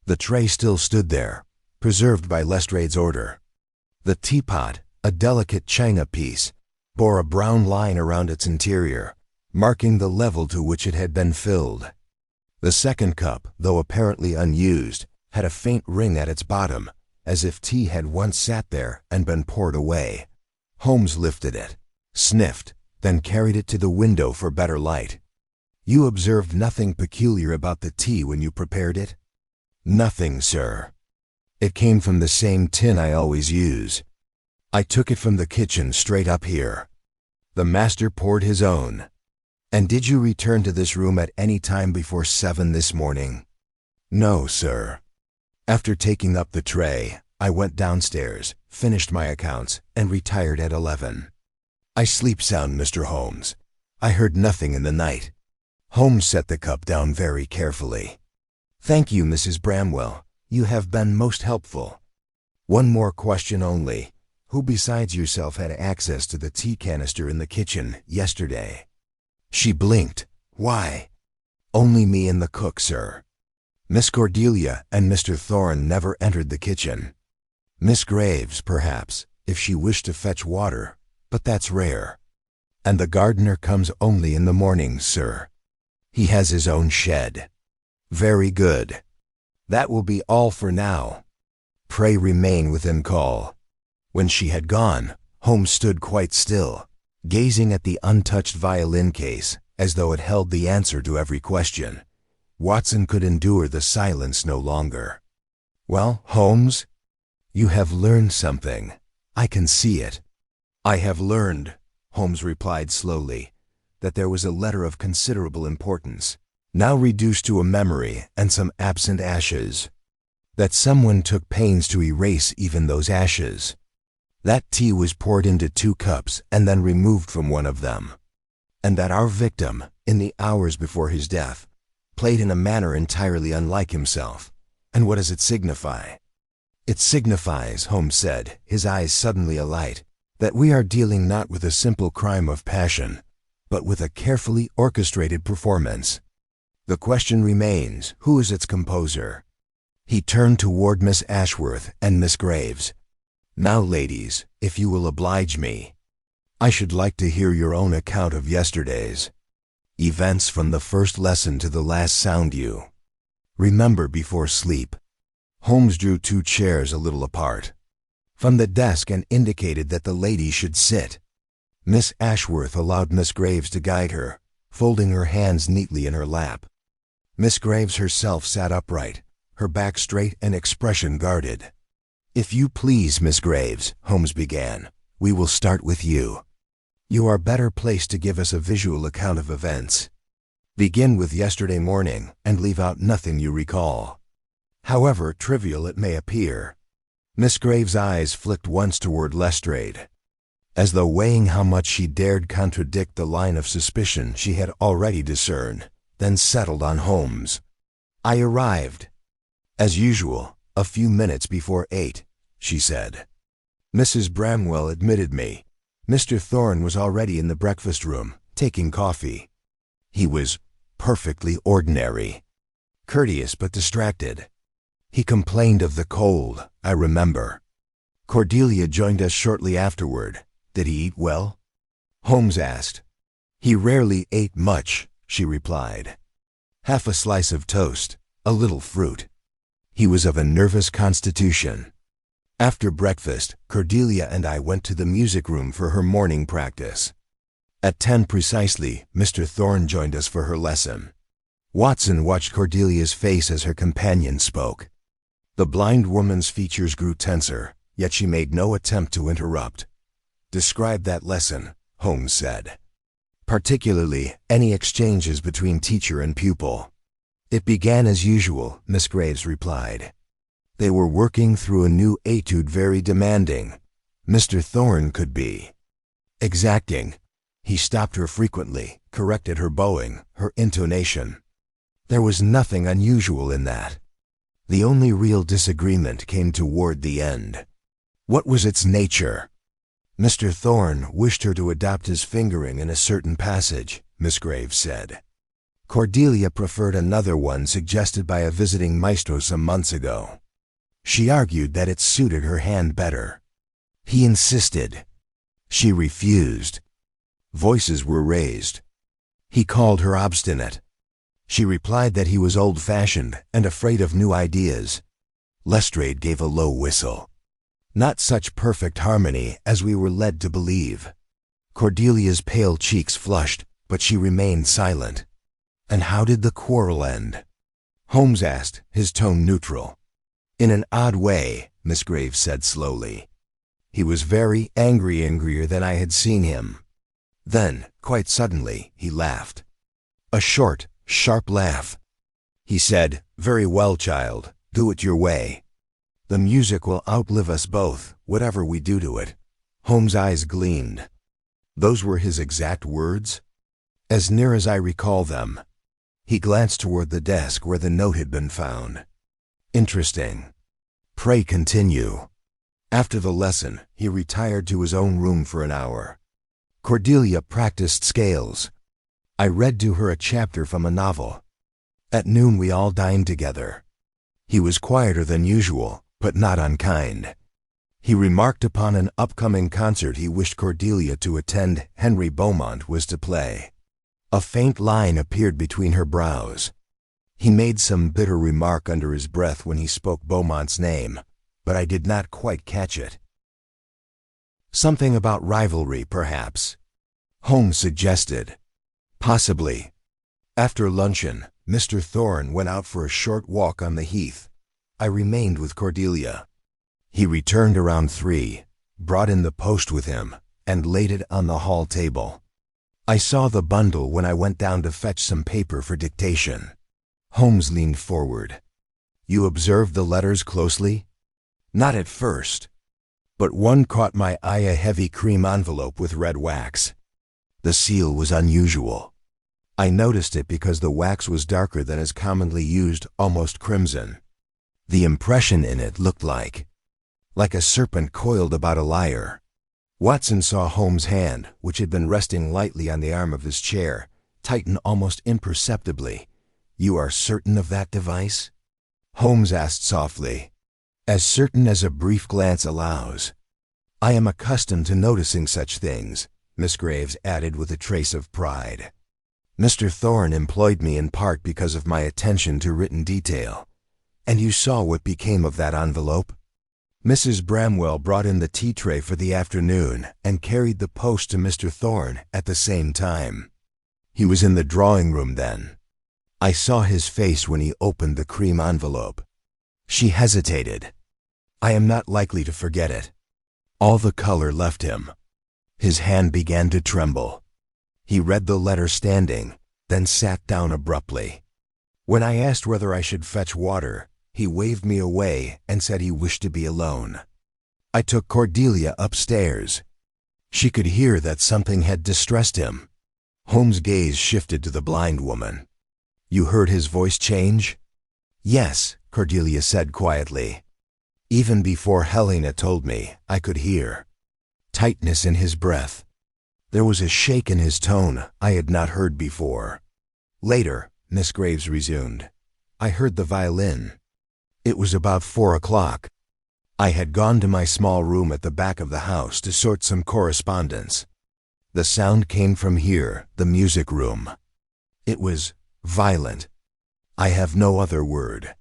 The tray still stood there, preserved by Lestrade's order. The teapot, a delicate china piece, bore a brown line around its interior, marking the level to which it had been filled. The second cup, though apparently unused, had a faint ring at its bottom, as if tea had once sat there and been poured away. Holmes lifted it, sniffed, then carried it to the window for better light. "You observed nothing peculiar about the tea when you prepared it?" "Nothing, sir. It came from the same tin I always use. I took it from the kitchen straight up here. The master poured his own." "And did you return to this room at any time before 7 this morning?" "No, sir. After taking up the tray, I went downstairs, finished my accounts, and retired at 11. I sleep sound, Mr. Holmes. I heard nothing in the night." Holmes set the cup down very carefully. "Thank you, Mrs. Bramwell. You have been most helpful. One more question only. Who besides yourself had access to the tea canister in the kitchen yesterday?" She blinked. "Why?" "Only me and the cook, sir. Miss Cordelia and Mr. Thorne never entered the kitchen. Miss Graves, perhaps, if she wished to fetch water, but that's rare. And the gardener comes only in the mornings, sir. He has his own shed." "Very good. That will be all for now. Pray remain within call." When she had gone, Holmes stood quite still, gazing at the untouched violin case as though it held the answer to every question. Watson could endure the silence no longer. "Well, Holmes, you have learned something. I can see it." "I have learned," Holmes replied slowly, "that there was a letter of considerable importance, now reduced to a memory and some absent ashes. That someone took pains to erase even those ashes. That tea was poured into 2 cups and then removed from one of them. And that our victim, in the hours before his death, played in a manner entirely unlike himself. And what does it signify?" "It signifies," Holmes said, his eyes suddenly alight, "that we are dealing not with a simple crime of passion, but with a carefully orchestrated performance. The question remains, who is its composer?" He turned toward Miss Ashworth and Miss Graves. "Now, ladies, if you will oblige me, I should like to hear your own account of yesterday's events from the first lesson to the last sound you remember before sleep." Holmes drew 2 chairs a little apart from the desk and indicated that the ladies should sit. Miss Ashworth allowed Miss Graves to guide her, folding her hands neatly in her lap. Miss Graves herself sat upright, her back straight and expression guarded. "If you please, Miss Graves," Holmes began, "we will start with you. You are better placed to give us a visual account of events. Begin with yesterday morning and leave out nothing you recall, however trivial it may appear." Miss Graves' eyes flicked once toward Lestrade, as though weighing how much she dared contradict the line of suspicion she had already discerned, then settled on Holmes. "I arrived, as usual, a few minutes before 8, she said. Mrs. Bramwell admitted me. Mr. Thorne was already in the breakfast room, taking coffee. He was perfectly ordinary, courteous but distracted. He complained of the cold, I remember. Cordelia joined us shortly afterward. Did he eat well?" Holmes asked. "He rarely ate much," she replied. "Half a slice of toast, a little fruit. He was of a nervous constitution." After breakfast, Cordelia and I went to the music room for her morning practice. At 10 precisely, Mr. Thorne joined us for her lesson. Watson watched Cordelia's face as her companion spoke. The blind woman's features grew tenser, yet she made no attempt to interrupt. "Describe that lesson," Holmes said. "Particularly any exchanges between teacher and pupil." "It began as usual," Miss Graves replied. "They were working through a new etude very demanding. Mr. Thorne could be exacting. He stopped her frequently, corrected her bowing, her intonation. There was nothing unusual in that. The only real disagreement came toward the end." "What was its nature?" "Mr. Thorne wished her to adopt his fingering in a certain passage," Miss Graves said. Cordelia preferred another one suggested by a visiting maestro some months ago. She argued that it suited her hand better. He insisted. She refused. Voices were raised. He called her obstinate. She replied that he was old-fashioned and afraid of new ideas. Lestrade gave a low whistle. Not such perfect harmony as we were led to believe. Cordelia's pale cheeks flushed, but she remained silent. "And how did the quarrel end?" Holmes asked, his tone neutral. "In an odd way," Miss Graves said slowly. "He was very angry, angrier than I had seen him. Then, quite suddenly, he laughed. A short, sharp laugh. He said, 'Very well, child, do it your way. The music will outlive us both, whatever we do to it.'" Holmes' eyes gleamed. "Those were his exact words?" "As near as I recall them." He glanced toward the desk where the note had been found. "Interesting. Pray continue." After the lesson, he retired to his own room for an hour. Cordelia practiced scales. I read to her a chapter from a novel. At noon we all dined together. He was quieter than usual, but not unkind. He remarked upon an upcoming concert he wished Cordelia to attend. Henry Beaumont was to play. A faint line appeared between her brows. He made some bitter remark under his breath when he spoke Beaumont's name, but I did not quite catch it. "Something about rivalry, perhaps," Holmes suggested. "Possibly." After luncheon, Mr. Thorne went out for a short walk on the heath. I remained with Cordelia. He returned around 3, brought in the post with him, and laid it on the hall table. I saw the bundle when I went down to fetch some paper for dictation. Holmes leaned forward. "You observed the letters closely?" "Not at first, but one caught my eye, a heavy cream envelope with red wax. The seal was unusual. I noticed it because the wax was darker than is commonly used, almost crimson. The impression in it looked like a serpent coiled about a lyre." Watson saw Holmes' hand, which had been resting lightly on the arm of his chair, tighten almost imperceptibly. "You are certain of that device?" Holmes asked softly. "As certain as a brief glance allows." "I am accustomed to noticing such things," Miss Graves added with a trace of pride. "Mr. Thorne employed me in part because of my attention to written detail. And you saw what became of that envelope?" Mrs. Bramwell brought in the tea tray for the afternoon and carried the post to Mr. Thorne at the same time. He was in the drawing room then. I saw his face when he opened the cream envelope. She hesitated. I am not likely to forget it. All the color left him. His hand began to tremble. He read the letter standing, then sat down abruptly. When I asked whether I should fetch water, he waved me away and said he wished to be alone. I took Cordelia upstairs. She could hear that something had distressed him. Holmes' gaze shifted to the blind woman. "You heard his voice change?" "Yes," Cordelia said quietly. "Even before Helena told me, I could hear. Tightness in his breath. There was a shake in his tone I had not heard before." Later, Miss Graves resumed, "I heard the violin. It was about 4 o'clock. I had gone to my small room at the back of the house to sort some correspondence. The sound came from here, the music room. It was violent. I have no other word.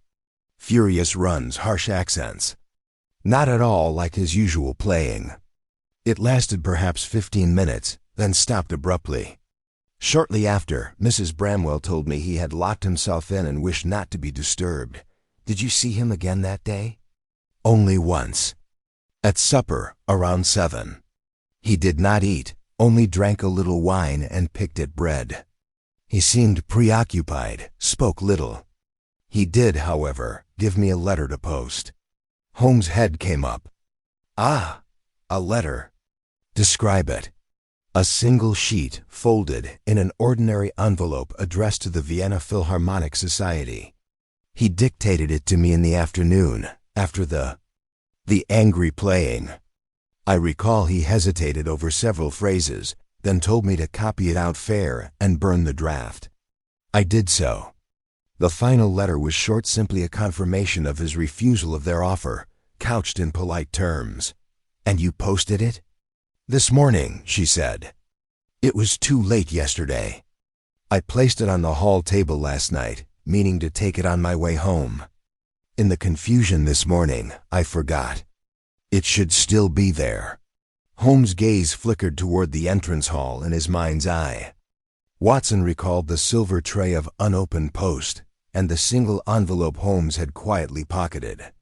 Furious runs, harsh accents. Not at all like his usual playing. It lasted perhaps 15 minutes, then stopped abruptly. Shortly after, Mrs. Bramwell told me he had locked himself in and wished not to be disturbed. Did you see him again that day?" "Only once. At supper, around 7. He did not eat, only drank a little wine and picked at bread. He seemed preoccupied, spoke little. He did, however, give me a letter to post." Holmes' head came up. "Ah, a letter. Describe it." "A single sheet, folded, in an ordinary envelope addressed to the Vienna Philharmonic Society. He dictated it to me in the afternoon, after the angry playing. I recall he hesitated over several phrases, then told me to copy it out fair and burn the draft. I did so. The final letter was short, simply a confirmation of his refusal of their offer, couched in polite terms. "And you posted it?" "This morning," she said. "It was too late yesterday. I placed it on the hall table last night, meaning to take it on my way home. In the confusion this morning, I forgot. It should still be there." Holmes' gaze flickered toward the entrance hall in his mind's eye. Watson recalled the silver tray of unopened post and the single envelope Holmes had quietly pocketed.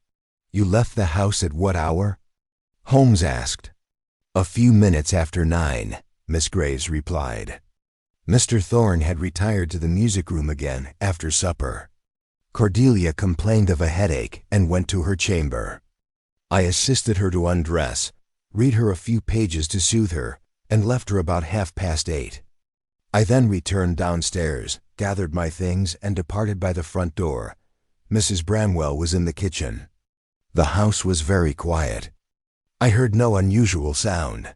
"You left the house at what hour?" Holmes asked. "A few minutes after 9, Miss Graves replied. Mr. Thorne had retired to the music room again after supper. Cordelia complained of a headache and went to her chamber. I assisted her to undress, read her a few pages to soothe her, and left her about 8:30. I then returned downstairs, gathered my things, and departed by the front door. Mrs. Bramwell was in the kitchen. The house was very quiet. I heard no unusual sound."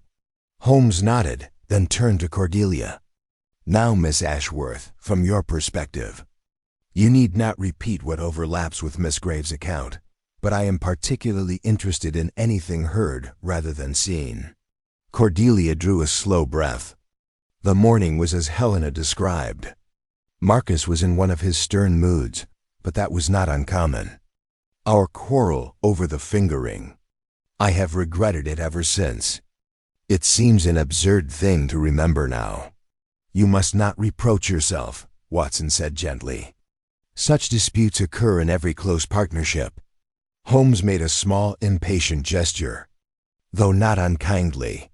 Holmes nodded, then turned to Cordelia. "Now, Miss Ashworth, from your perspective. You need not repeat what overlaps with Miss Graves' account, but I am particularly interested in anything heard rather than seen." Cordelia drew a slow breath. The morning was as Helena described. Marcus was in one of his stern moods, but that was not uncommon. Our quarrel over the finger ring. I have regretted it ever since. It seems an absurd thing to remember now. "You must not reproach yourself," Watson said gently. "Such disputes occur in every close partnership." Holmes made a small, impatient gesture, though not unkindly.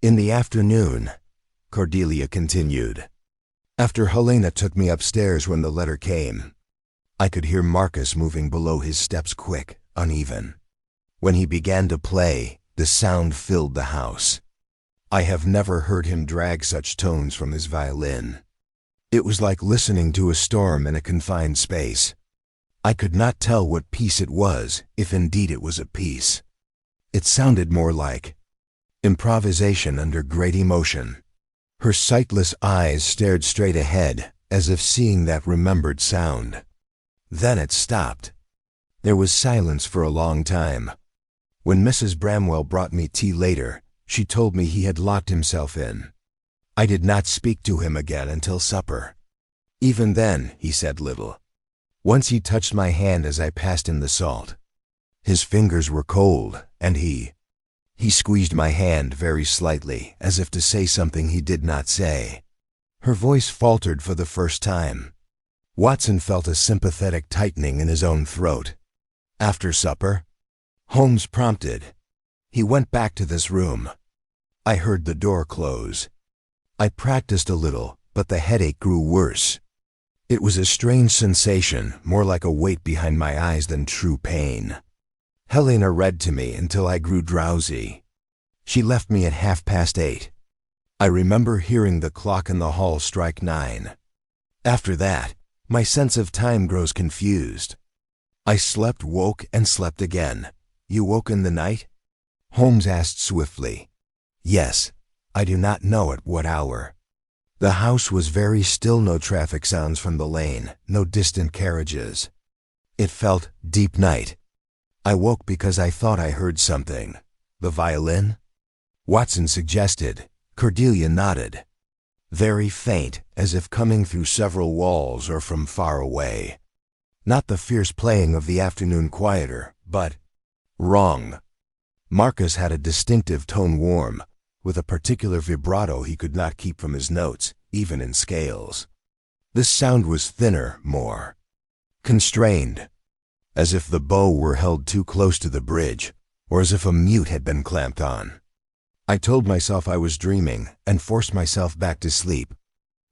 "In the afternoon," Cordelia continued, "after Helena took me upstairs when the letter came, I could hear Marcus moving below, his steps quick, uneven. When he began to play, the sound filled the house. I have never heard him drag such tones from his violin. It was like listening to a storm in a confined space. I could not tell what piece it was, if indeed it was a piece. It sounded more like improvisation under great emotion." Her sightless eyes stared straight ahead, as if seeing that remembered sound. Then it stopped. There was silence for a long time. When Mrs. Bramwell brought me tea later, she told me he had locked himself in. I did not speak to him again until supper. Even then, he said little. Once he touched my hand as I passed him the salt. His fingers were cold, and he squeezed my hand very slightly, as if to say something he did not say. Her voice faltered for the first time. Watson felt a sympathetic tightening in his own throat. "After supper?" Holmes prompted. "He went back to this room. I heard the door close. I practiced a little, but the headache grew worse. It was a strange sensation, more like a weight behind my eyes than true pain. Helena read to me until I grew drowsy. She left me at 8:30. I remember hearing the clock in the hall strike 9. After that, my sense of time grows confused. I slept, woke, and slept again." "You woke in the night?" Holmes asked swiftly. "Yes. I do not know at what hour. The house was very still, no traffic sounds from the lane, no distant carriages. It felt deep night. I woke because I thought I heard something." "The violin?" Watson suggested. Cordelia nodded. "Very faint, as if coming through several walls or from far away. Not the fierce playing of the afternoon quieter, but—" "Wrong. Marcus had a distinctive tone, warm, with a particular vibrato he could not keep from his notes, even in scales. This sound was thinner, more constrained, as if the bow were held too close to the bridge, or as if a mute had been clamped on. I told myself I was dreaming, and forced myself back to sleep."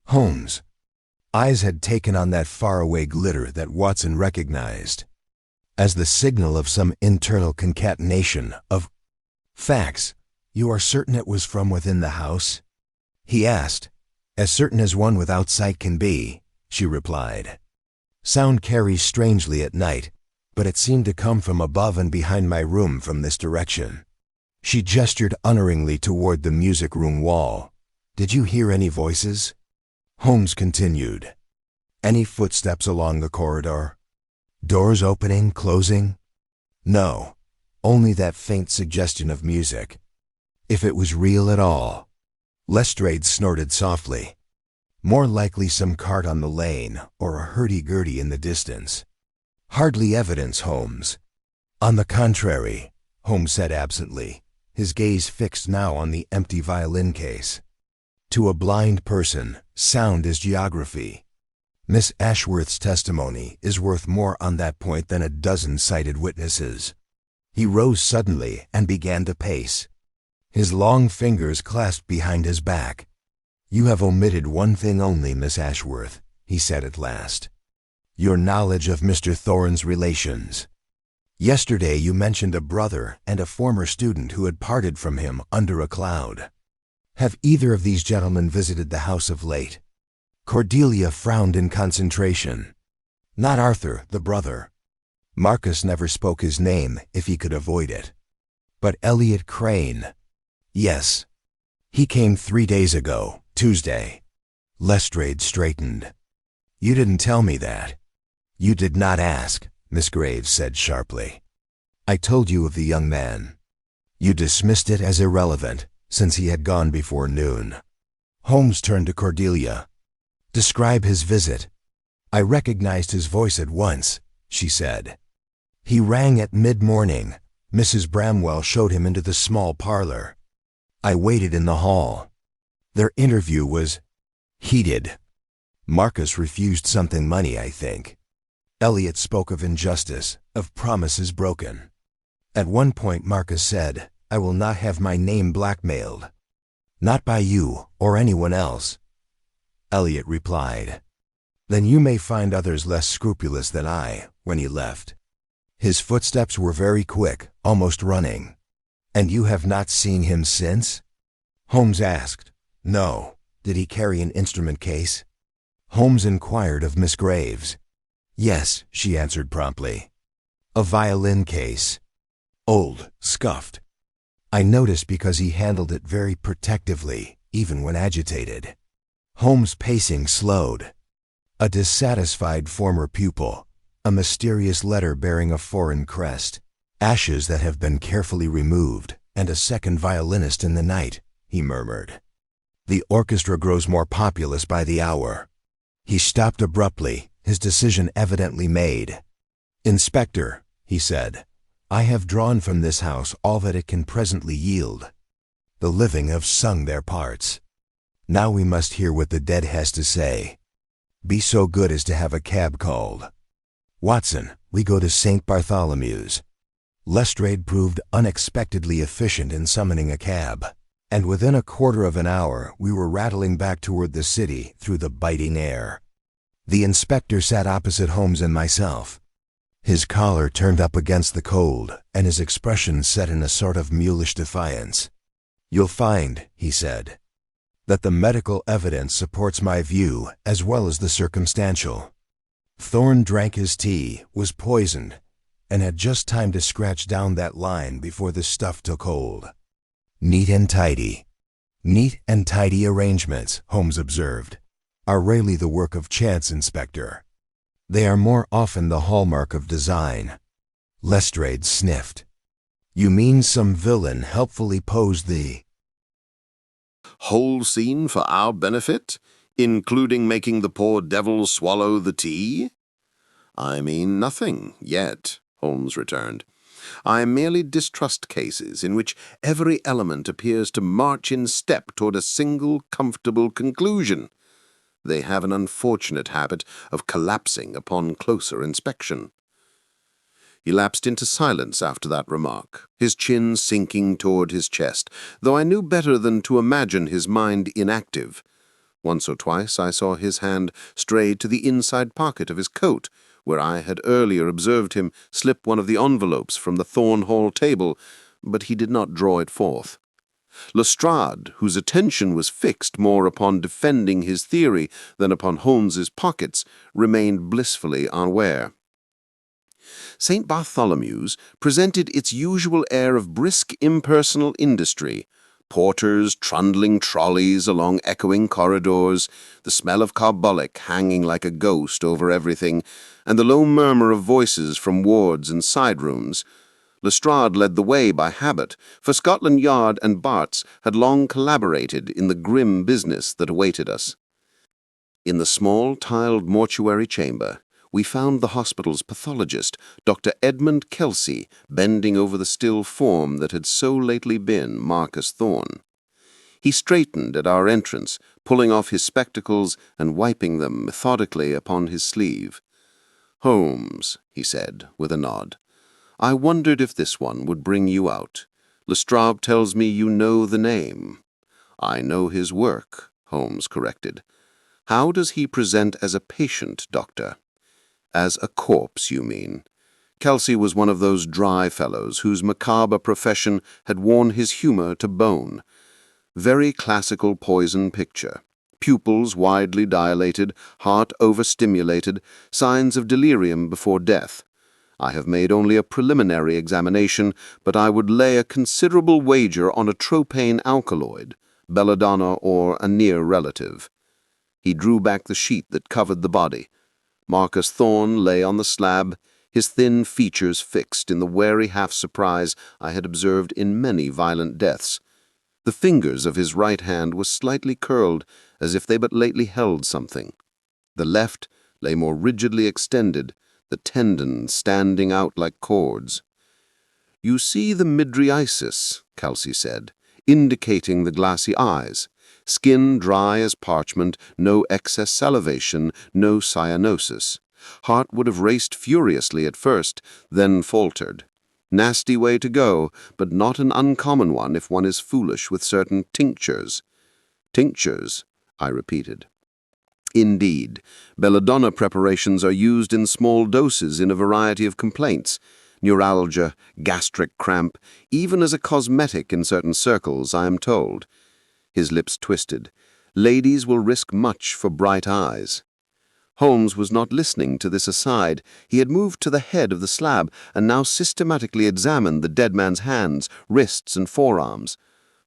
Holmes' eyes had taken on that faraway glitter that Watson recognized as the signal of some internal concatenation of facts. "You are certain it was from within the house?" he asked. "As certain as one without sight can be," she replied. "Sound carries strangely at night, but it seemed to come from above and behind my room from this direction." She gestured unerringly toward the music room wall. "Did you hear any voices?" Holmes continued. Any footsteps along the corridor? Doors opening, closing? No, only that faint suggestion of music. If it was real at all. Lestrade snorted softly. More likely some cart on the lane or a hurdy-gurdy in the distance. Hardly evidence, Holmes. On the contrary, Holmes said absently, his gaze fixed now on the empty violin case. To a blind person, sound is geography. Miss Ashworth's testimony is worth more on that point than a dozen cited witnesses. He rose suddenly and began to pace. His long fingers clasped behind his back. "You have omitted one thing only, Miss Ashworth," he said at last. "Your knowledge of Mr. Thorne's relations. Yesterday you mentioned a brother and a former student who had parted from him under a cloud. Have either of these gentlemen visited the house of late?" Cordelia frowned in concentration. "Not Arthur, the brother. Marcus never spoke his name if he could avoid it. But Elliot Crane. Yes. He came 3 days ago, Tuesday." Lestrade straightened. "You didn't tell me that." "You did not ask," Miss Graves said sharply. "I told you of the young man. You dismissed it as irrelevant, since he had gone before noon." Holmes turned to Cordelia. "Describe his visit." "I recognized his voice at once," she said. "He rang at mid-morning. Mrs. Bramwell showed him into the small parlor. I waited in the hall. Their interview was heated. Marcus refused something money, I think. Elliot spoke of injustice, of promises broken. At one point Marcus said, 'I will not have my name blackmailed. Not by you or anyone else.' Elliot replied, 'Then you may find others less scrupulous than I,' when he left. His footsteps were very quick, almost running. And you have not seen him since?" Holmes asked. "No. Did he carry an instrument case?" Holmes inquired of Miss Graves. "Yes," she answered promptly. "A violin case. Old, scuffed. I noticed because he handled it very protectively, even when agitated." Holmes' pacing slowed. A dissatisfied former pupil, a mysterious letter bearing a foreign crest, ashes that have been carefully removed, and a second violinist in the night, he murmured. "The orchestra grows more populous by the hour." He stopped abruptly, his decision evidently made. "Inspector," he said, "I have drawn from this house all that it can presently yield. The living have sung their parts. Now we must hear what the dead has to say. Be so good as to have a cab called. Watson, we go to St. Bartholomew's." Lestrade proved unexpectedly efficient in summoning a cab, and within a quarter of an hour we were rattling back toward the city through the biting air. The inspector sat opposite Holmes and myself. His collar turned up against the cold, and his expression set in a sort of mulish defiance. "You'll find," he said, "that the medical evidence supports my view as well as the circumstantial. Thorne drank his tea, was poisoned, and had just time to scratch down that line before the stuff took hold." "Neat and tidy." "Neat and tidy arrangements," Holmes observed, "are rarely the work of chance, Inspector. They are more often the hallmark of design." Lestrade sniffed. "You mean some villain helpfully posed the whole scene for our benefit, including making the poor devil swallow the tea?" "I mean nothing, yet," Holmes returned. "I merely distrust cases in which every element appears to march in step toward a single comfortable conclusion. They have an unfortunate habit of collapsing upon closer inspection." He lapsed into silence after that remark, his chin sinking toward his chest, though I knew better than to imagine his mind inactive. Once or twice I saw his hand stray to the inside pocket of his coat, where I had earlier observed him slip one of the envelopes from the Thorne Hall table, but he did not draw it forth. Lestrade, whose attention was fixed more upon defending his theory than upon Holmes's pockets, remained blissfully unaware. St. Bartholomew's presented its usual air of brisk impersonal industry, Porters trundling trolleys along echoing corridors, the smell of carbolic hanging like a ghost over everything, and the low murmur of voices from wards and side rooms. Lestrade led the way by habit, for Scotland Yard and Bart's had long collaborated in the grim business that awaited us. In the small, tiled mortuary chamber, we found the hospital's pathologist, Dr. Edmund Kelsey, bending over the still form that had so lately been Marcus Thorne. He straightened at our entrance, pulling off his spectacles and wiping them methodically upon his sleeve. "Holmes," he said, with a nod. "I wondered if this one would bring you out. Lestrade tells me you know the name." "I know his work," Holmes corrected. "How does he present as a patient, doctor?" "As a corpse, you mean." Kelsey was one of those dry fellows whose macabre profession had worn his humor to bone. Very classical poison picture. Pupils widely dilated, heart overstimulated, signs of delirium before death. I have made only a preliminary examination, but I would lay a considerable wager on a tropane alkaloid, belladonna or a near relative. He drew back the sheet that covered the body. Marcus Thorne lay on the slab, his thin features fixed in the wary half-surprise I had observed in many violent deaths. The fingers of his right hand were slightly curled, as if they but lately held something. The left lay more rigidly extended, the tendons standing out like cords. "You see the midriasis," Kelsey said, indicating the glassy eyes. Skin dry as parchment, no excess salivation, no cyanosis. Heart would have raced furiously at first, then faltered. Nasty way to go, but not an uncommon one if one is foolish with certain tinctures. "Tinctures," I repeated. "Indeed. Belladonna preparations are used in small doses in a variety of complaints. Neuralgia, gastric cramp, even as a cosmetic in certain circles, I am told." His lips twisted. "Ladies will risk much for bright eyes." Holmes was not listening to this aside. He had moved to the head of the slab and now systematically examined the dead man's hands, wrists, and forearms.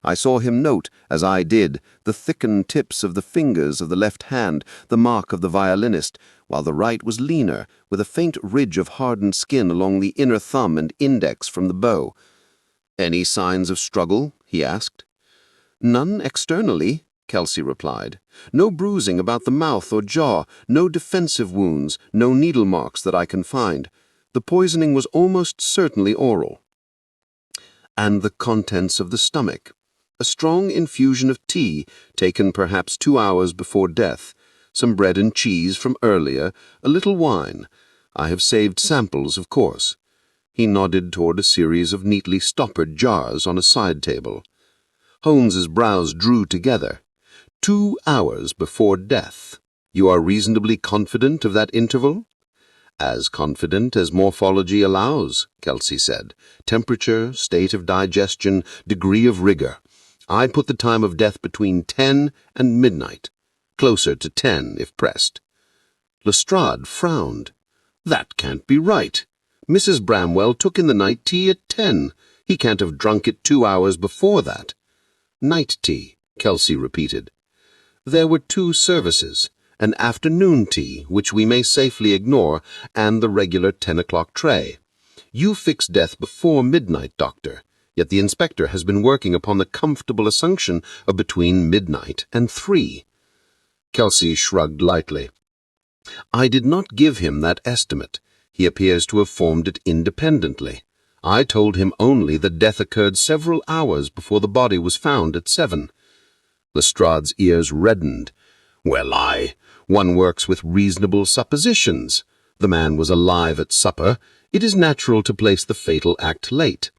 I saw him note, as I did, the thickened tips of the fingers of the left hand, the mark of the violinist, while the right was leaner, with a faint ridge of hardened skin along the inner thumb and index from the bow. "Any signs of struggle?" he asked. "None externally," Kelsey replied. "No bruising about the mouth or jaw, no defensive wounds, no needle marks that I can find. The poisoning was almost certainly oral." "And the contents of the stomach?" "A strong infusion of tea, taken perhaps 2 hours before death. Some bread and cheese from earlier, a little wine. I have saved samples, of course." He nodded toward a series of neatly stoppered jars on a side table. Holmes's brows drew together. 2 hours before death. You are reasonably confident of that interval?" "As confident as morphology allows," Kelsey said. "Temperature, state of digestion, degree of rigor. I put the time of death between 10 and midnight. Closer to 10, if pressed." Lestrade frowned. "That can't be right. Mrs. Bramwell took in the night tea at 10. He can't have drunk it 2 hours before that." "Night tea," Kelsey repeated. "There were 2 services, an afternoon tea, which we may safely ignore, and the regular 10 o'clock tray. You fixed death before midnight, doctor, yet the inspector has been working upon the comfortable assumption of between midnight and 3. Kelsey shrugged lightly. "I did not give him that estimate. He appears to have formed it independently. I told him only that death occurred several hours before the body was found at 7. Lestrade's ears reddened. "Well, one works with reasonable suppositions. The man was alive at supper. It is natural to place the fatal act late.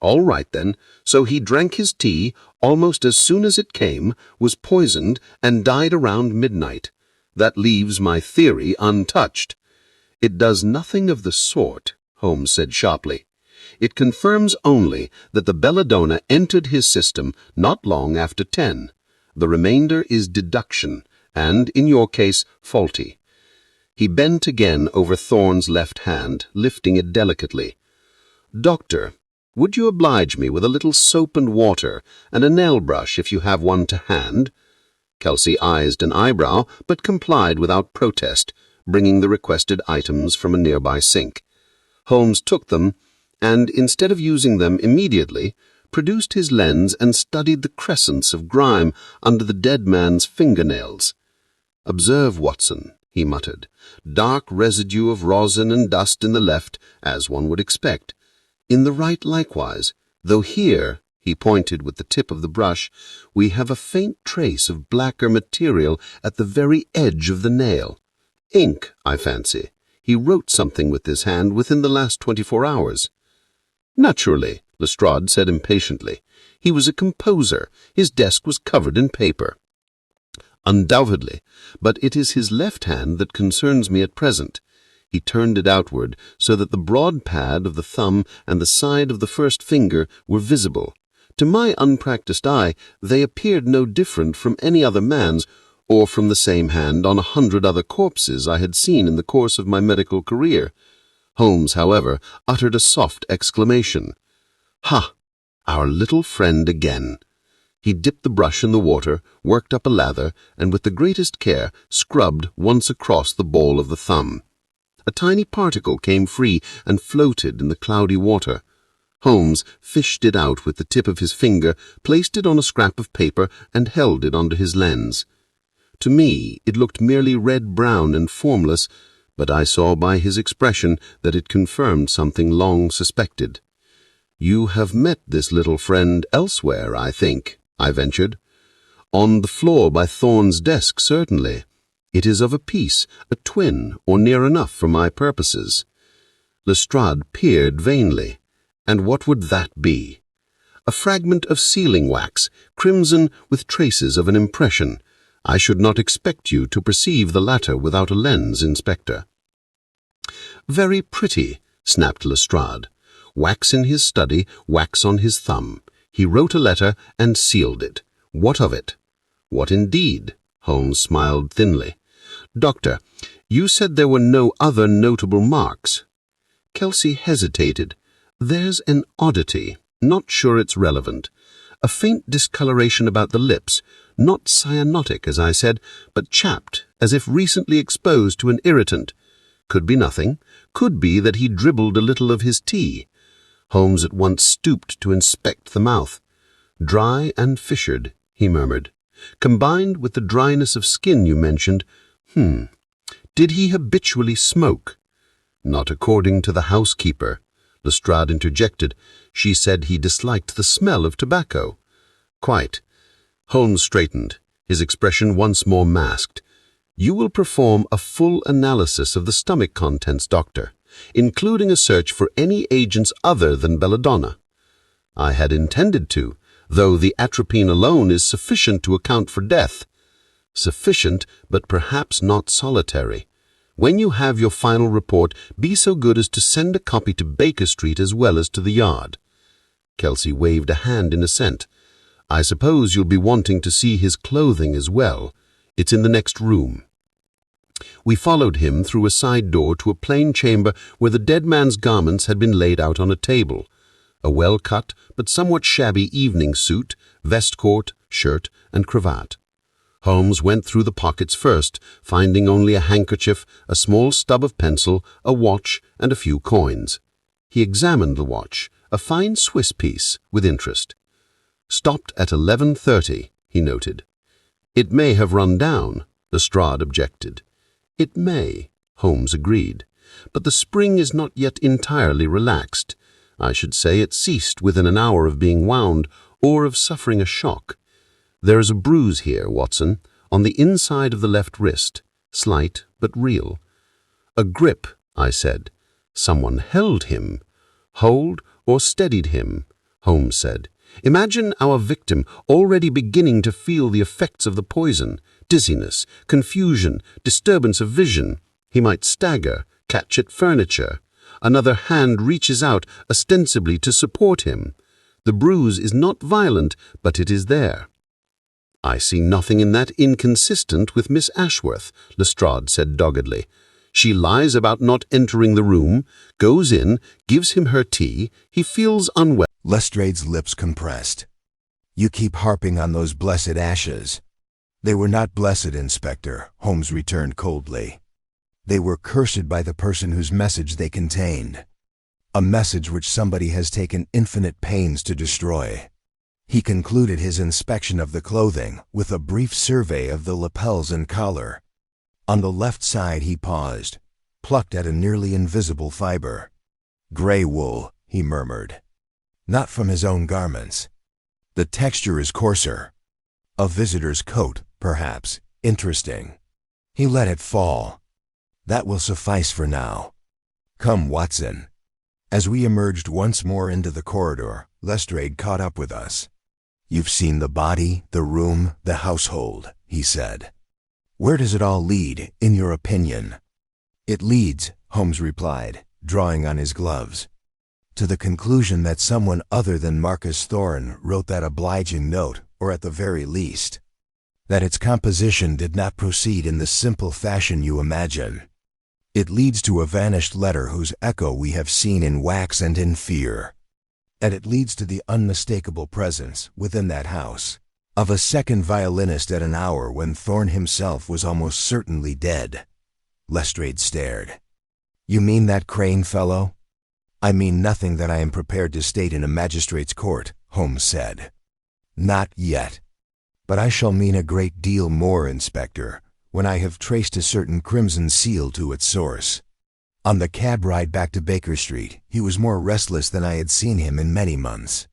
All right, then. So he drank his tea almost as soon as it came, was poisoned, and died around midnight. That leaves my theory untouched." "It does nothing of the sort," Holmes said sharply. "It confirms only that the belladonna entered his system not long after 10. The remainder is deduction, and, in your case, faulty." He bent again over Thorne's left hand, lifting it delicately. "Doctor, Would you oblige me with a little soap and water and a nail brush if you have one to hand?" Kelsey eyed an eyebrow, but complied without protest, bringing the requested items from a nearby sink. Holmes took them, and instead of using them immediately, produced his lens and studied the crescents of grime under the dead man's fingernails. "Observe, Watson," he muttered. "Dark residue of rosin and dust in the left, as one would expect. In the right likewise, though here," he pointed with the tip of the brush, "we have a faint trace of blacker material at the very edge of the nail. Ink, I fancy. He wrote something with this hand within the last 24 hours. "Naturally," Lestrade said impatiently. "He was a composer. His desk was covered in paper." "Undoubtedly, but it is his left hand that concerns me at present." He turned it outward so that the broad pad of the thumb and the side of the first finger were visible. To my unpracticed eye, they appeared no different from any other man's, or from the same hand on 100 other corpses I had seen in the course of my medical career. Holmes, however, uttered a soft exclamation. "Ha! Our little friend again." He dipped the brush in the water, worked up a lather, and with the greatest care scrubbed once across the ball of the thumb. A tiny particle came free and floated in the cloudy water. Holmes fished it out with the tip of his finger, placed it on a scrap of paper, and held it under his lens. To me, it looked merely red-brown and formless, but I saw by his expression that it confirmed something long suspected. "You have met this little friend elsewhere, I think," I ventured. "On the floor by Thorne's desk, certainly. It is of a piece, a twin, or near enough for my purposes." Lestrade peered vainly. "And what would that be?" "A fragment of sealing wax, crimson with traces of an impression. I should not expect you to perceive the latter without a lens, Inspector." "Very pretty," snapped Lestrade. "Wax in his study, wax on his thumb. He wrote a letter and sealed it. What of it?" "What indeed?" Holmes smiled thinly. "Doctor, you said there were no other notable marks." Kelsey hesitated. "There's an oddity. Not sure it's relevant. A faint discoloration about the lips, not cyanotic, as I said, but chapped, as if recently exposed to an irritant. Could be nothing. Could be that he dribbled a little of his tea." Holmes at once stooped to inspect the mouth. "Dry and fissured," he murmured. "Combined with the dryness of skin you mentioned. Did he habitually smoke?" "Not according to the housekeeper," Lestrade interjected. "She said he disliked the smell of tobacco." "Quite." Holmes straightened, his expression once more masked. "You will perform a full analysis of the stomach contents, Doctor, including a search for any agents other than belladonna." "I had intended to, though the atropine alone is sufficient to account for death." "Sufficient, but perhaps not solitary. When you have your final report, be so good as to send a copy to Baker Street as well as to the Yard." Kelsey waved a hand in assent. "I suppose you'll be wanting to see his clothing as well. It's in the next room." We followed him through a side door to a plain chamber where the dead man's garments had been laid out on a table. A well-cut but somewhat shabby evening suit, vestcoat, shirt, and cravat. Holmes went through the pockets first, finding only a handkerchief, a small stub of pencil, a watch, and a few coins. He examined the watch, a fine Swiss piece, with interest. "Stopped at 11:30, he noted. "It may have run down," Lestrade objected. "It may," Holmes agreed, "but the spring is not yet entirely relaxed. I should say it ceased within an hour of being wound or of suffering a shock. There is a bruise here, Watson, on the inside of the left wrist, slight but real." "A grip," I said. "Someone held him." "Hold or steadied him," Holmes said. "Imagine our victim already beginning to feel the effects of the poison, dizziness, confusion, disturbance of vision. He might stagger, catch at furniture. Another hand reaches out ostensibly to support him. The bruise is not violent, but it is there." "I see nothing in that inconsistent with Miss Ashworth," Lestrade said doggedly. She lies about not entering the room, goes in, gives him her tea. He feels unwell. Lestrade's lips compressed. You keep harping on those blessed ashes. They were not blessed, Inspector, Holmes returned coldly. They were cursed by the person whose message they contained. A message which somebody has taken infinite pains to destroy. He concluded his inspection of the clothing with a brief survey of the lapels and collar. On the left side he paused, plucked at a nearly invisible fiber. Gray wool, he murmured. Not from his own garments. The texture is coarser. A visitor's coat, perhaps. Interesting. He let it fall. That will suffice for now. Come, Watson. As we emerged once more into the corridor, Lestrade caught up with us. You've seen the body, the room, the household, he said. Where does it all lead, in your opinion? It leads, Holmes replied, drawing on his gloves, to the conclusion that someone other than Marcus Thorne wrote that obliging note, or at the very least, that its composition did not proceed in the simple fashion you imagine. It leads to a vanished letter whose echo we have seen in wax and in fear. And it leads to the unmistakable presence, within that house, of a second violinist at an hour when Thorne himself was almost certainly dead. Lestrade stared. You mean that Crane fellow? I mean nothing that I am prepared to state in a magistrate's court, Holmes said. Not yet. But I shall mean a great deal more, Inspector, when I have traced a certain crimson seal to its source. On the cab ride back to Baker Street, he was more restless than I had seen him in many months.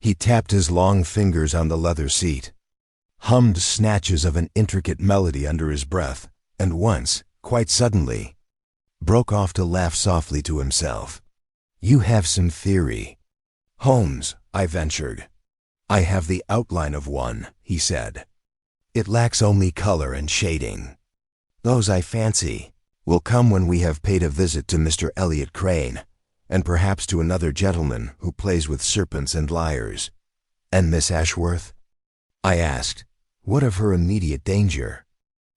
He tapped his long fingers on the leather seat, hummed snatches of an intricate melody under his breath, and once, quite suddenly, broke off to laugh softly to himself. You have some theory. Holmes, I ventured. I have the outline of one, he said. It lacks only color and shading. Those, I fancy, will come when we have paid a visit to Mr. Elliot Crane, and perhaps to another gentleman who plays with serpents and lyres. And Miss Ashworth? I asked. What of her immediate danger?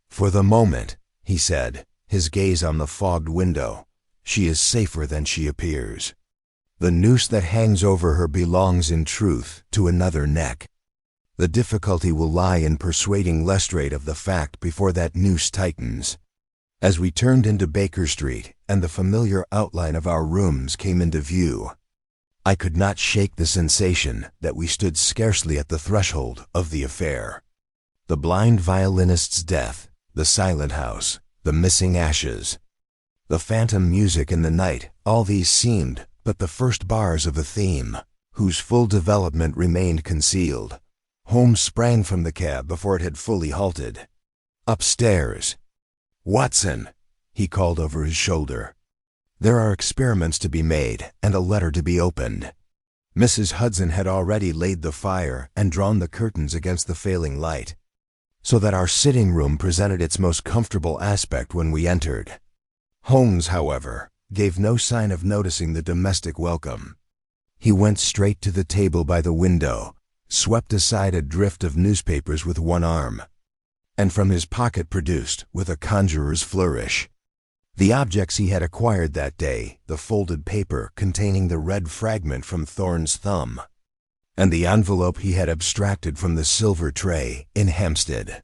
For the moment, he said, his gaze on the fogged window, she is safer than she appears. The noose that hangs over her belongs in truth to another neck. The difficulty will lie in persuading Lestrade of the fact before that noose tightens. As we turned into Baker Street and the familiar outline of our rooms came into view, I could not shake the sensation that we stood scarcely at the threshold of the affair. The blind violinist's death, the silent house, the missing ashes, the phantom music in the night, all these seemed but the first bars of a theme, whose full development remained concealed. Holmes sprang from the cab before it had fully halted. Upstairs. Watson, he called over his shoulder. There are experiments to be made and a letter to be opened. Mrs. Hudson had already laid the fire and drawn the curtains against the failing light, so that our sitting room presented its most comfortable aspect when we entered. Holmes, however, gave no sign of noticing the domestic welcome. He went straight to the table by the window, swept aside a drift of newspapers with one arm, and from his pocket produced, with a conjurer's flourish, the objects he had acquired that day, the folded paper containing the red fragment from Thorne's thumb, and the envelope he had abstracted from the silver tray in Hampstead.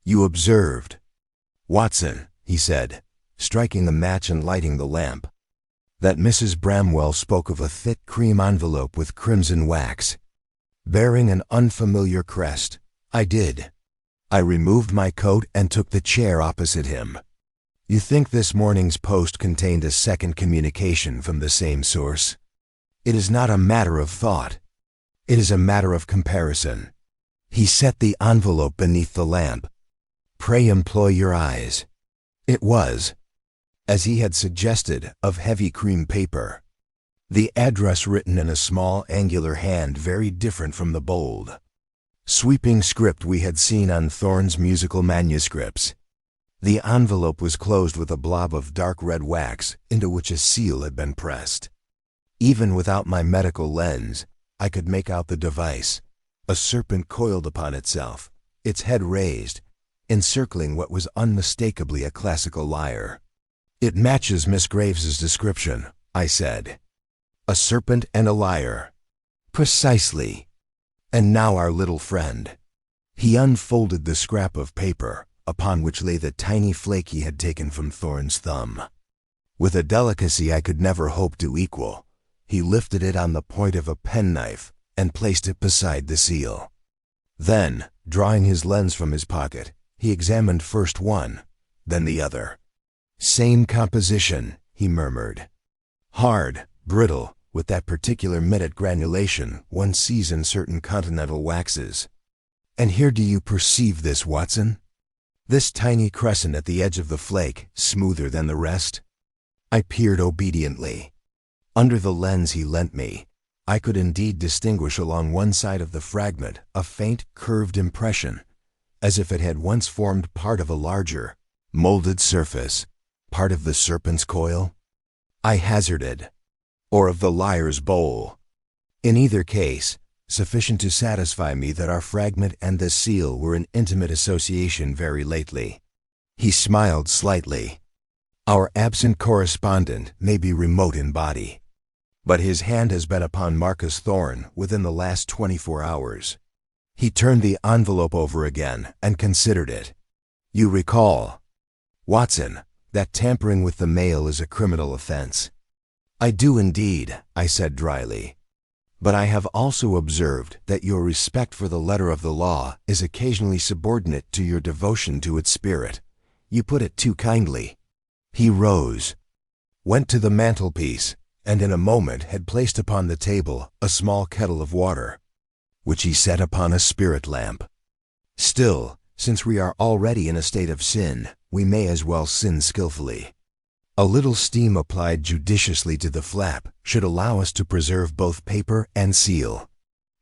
You observed, Watson, he said, striking the match and lighting the lamp, that Mrs. Bramwell spoke of a thick cream envelope with crimson wax, bearing an unfamiliar crest. I did. I removed my coat and took the chair opposite him. You think this morning's post contained a second communication from the same source? It is not a matter of thought. It is a matter of comparison. He set the envelope beneath the lamp. Pray employ your eyes. It was, as he had suggested, of heavy cream paper. The address written in a small angular hand very different from the bold, sweeping script we had seen on Thorne's musical manuscripts. The envelope was closed with a blob of dark red wax into which a seal had been pressed. Even without my medical lens, I could make out the device, a serpent coiled upon itself, its head raised, encircling what was unmistakably a classical lyre. It matches Miss Graves's description, I said. A serpent and a liar. Precisely. And now our little friend. He unfolded the scrap of paper, upon which lay the tiny flake he had taken from Thorn's thumb. With a delicacy I could never hope to equal, he lifted it on the point of a penknife and placed it beside the seal. Then, drawing his lens from his pocket, he examined first one, then the other. Same composition, he murmured. Hard, brittle, with that particular minute granulation one sees in certain continental waxes. And here do you perceive this, Watson? This tiny crescent at the edge of the flake, smoother than the rest? I peered obediently. Under the lens he lent me, I could indeed distinguish along one side of the fragment a faint, curved impression, as if it had once formed part of a larger, molded surface, part of the serpent's coil, I hazarded, or of the liar's bowl. In either case, sufficient to satisfy me that our fragment and the seal were in intimate association very lately. He smiled slightly. Our absent correspondent may be remote in body, but his hand has been upon Marcus Thorn within the last 24 hours. He turned the envelope over again and considered it. You recall, Watson, that tampering with the mail is a criminal offense. I do indeed, I said dryly. But I have also observed that your respect for the letter of the law is occasionally subordinate to your devotion to its spirit. You put it too kindly. He rose, went to the mantelpiece, and in a moment had placed upon the table a small kettle of water, which he set upon a spirit lamp. Still, since we are already in a state of sin, we may as well sin skillfully. A little steam applied judiciously to the flap should allow us to preserve both paper and seal.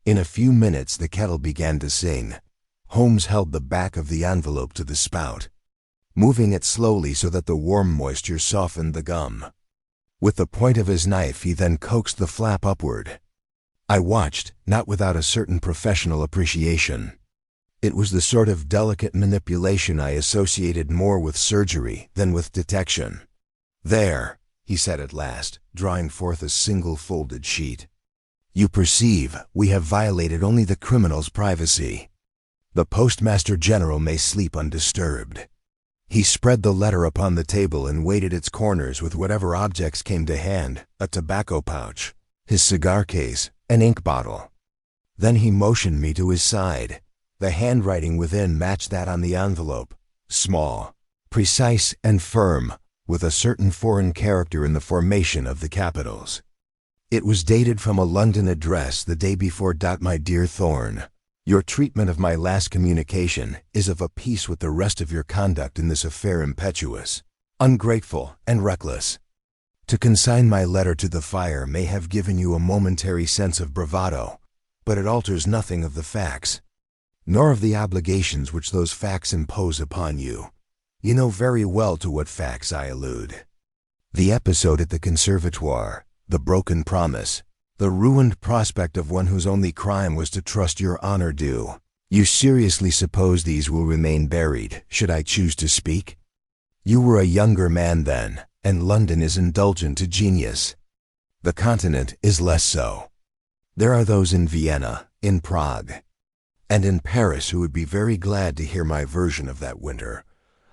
In a few minutes the kettle began to sing. Holmes held the back of the envelope to the spout, moving it slowly so that the warm moisture softened the gum. With the point of his knife he then coaxed the flap upward. I watched, not without a certain professional appreciation. It was the sort of delicate manipulation I associated more with surgery than with detection. There, he said at last, drawing forth a single folded sheet. You perceive, we have violated only the criminal's privacy. The Postmaster General may sleep undisturbed. He spread the letter upon the table and weighted its corners with whatever objects came to hand, a tobacco pouch, his cigar case, an ink bottle. Then he motioned me to his side. The handwriting within matched that on the envelope, small, precise and firm, with a certain foreign character in the formation of the capitals. It was dated from a London address the day before. My dear Thorn, your treatment of my last communication is of a piece with the rest of your conduct in this affair, impetuous, ungrateful, and reckless. To consign my letter to the fire may have given you a momentary sense of bravado, but it alters nothing of the facts, nor of the obligations which those facts impose upon you. You know very well to what facts I allude. The episode at the conservatoire, the broken promise, the ruined prospect of one whose only crime was to trust your honor due. You seriously suppose these will remain buried, should I choose to speak? You were a younger man then, and London is indulgent to genius. The Continent is less so. There are those in Vienna, in Prague, and in Paris who would be very glad to hear my version of that winter.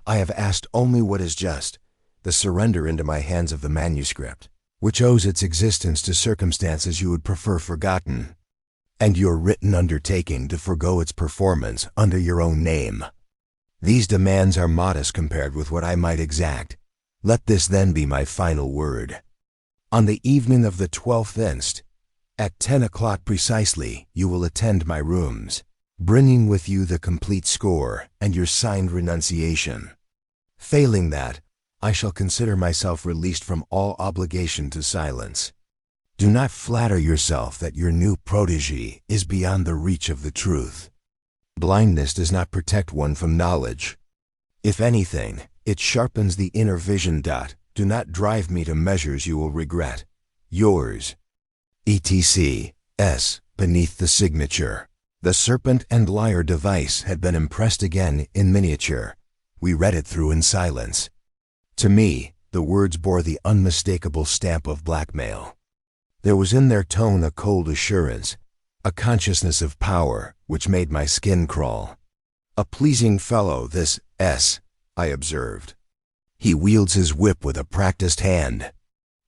I have asked only what is just, the surrender into my hands of the manuscript, which owes its existence to circumstances you would prefer forgotten, and your written undertaking to forego its performance under your own name. These demands are modest compared with what I might exact. Let this then be my final word. On the evening of the 12th inst, at 10 o'clock precisely, you will attend my rooms, bringing with you the complete score and your signed renunciation. Failing that, I shall consider myself released from all obligation to silence. Do not flatter yourself that your new protégé is beyond the reach of the truth. Blindness does not protect one from knowledge. If anything, it sharpens the inner vision. Do not drive me to measures you will regret. Yours, etc. S. Beneath the signature. The serpent and liar device had been impressed again in miniature. We read it through in silence. To me, The words bore the unmistakable stamp of blackmail. There was in their tone a cold assurance, a consciousness of power which made my skin crawl. "A pleasing fellow, this S," I observed. "He wields his whip with a practiced hand."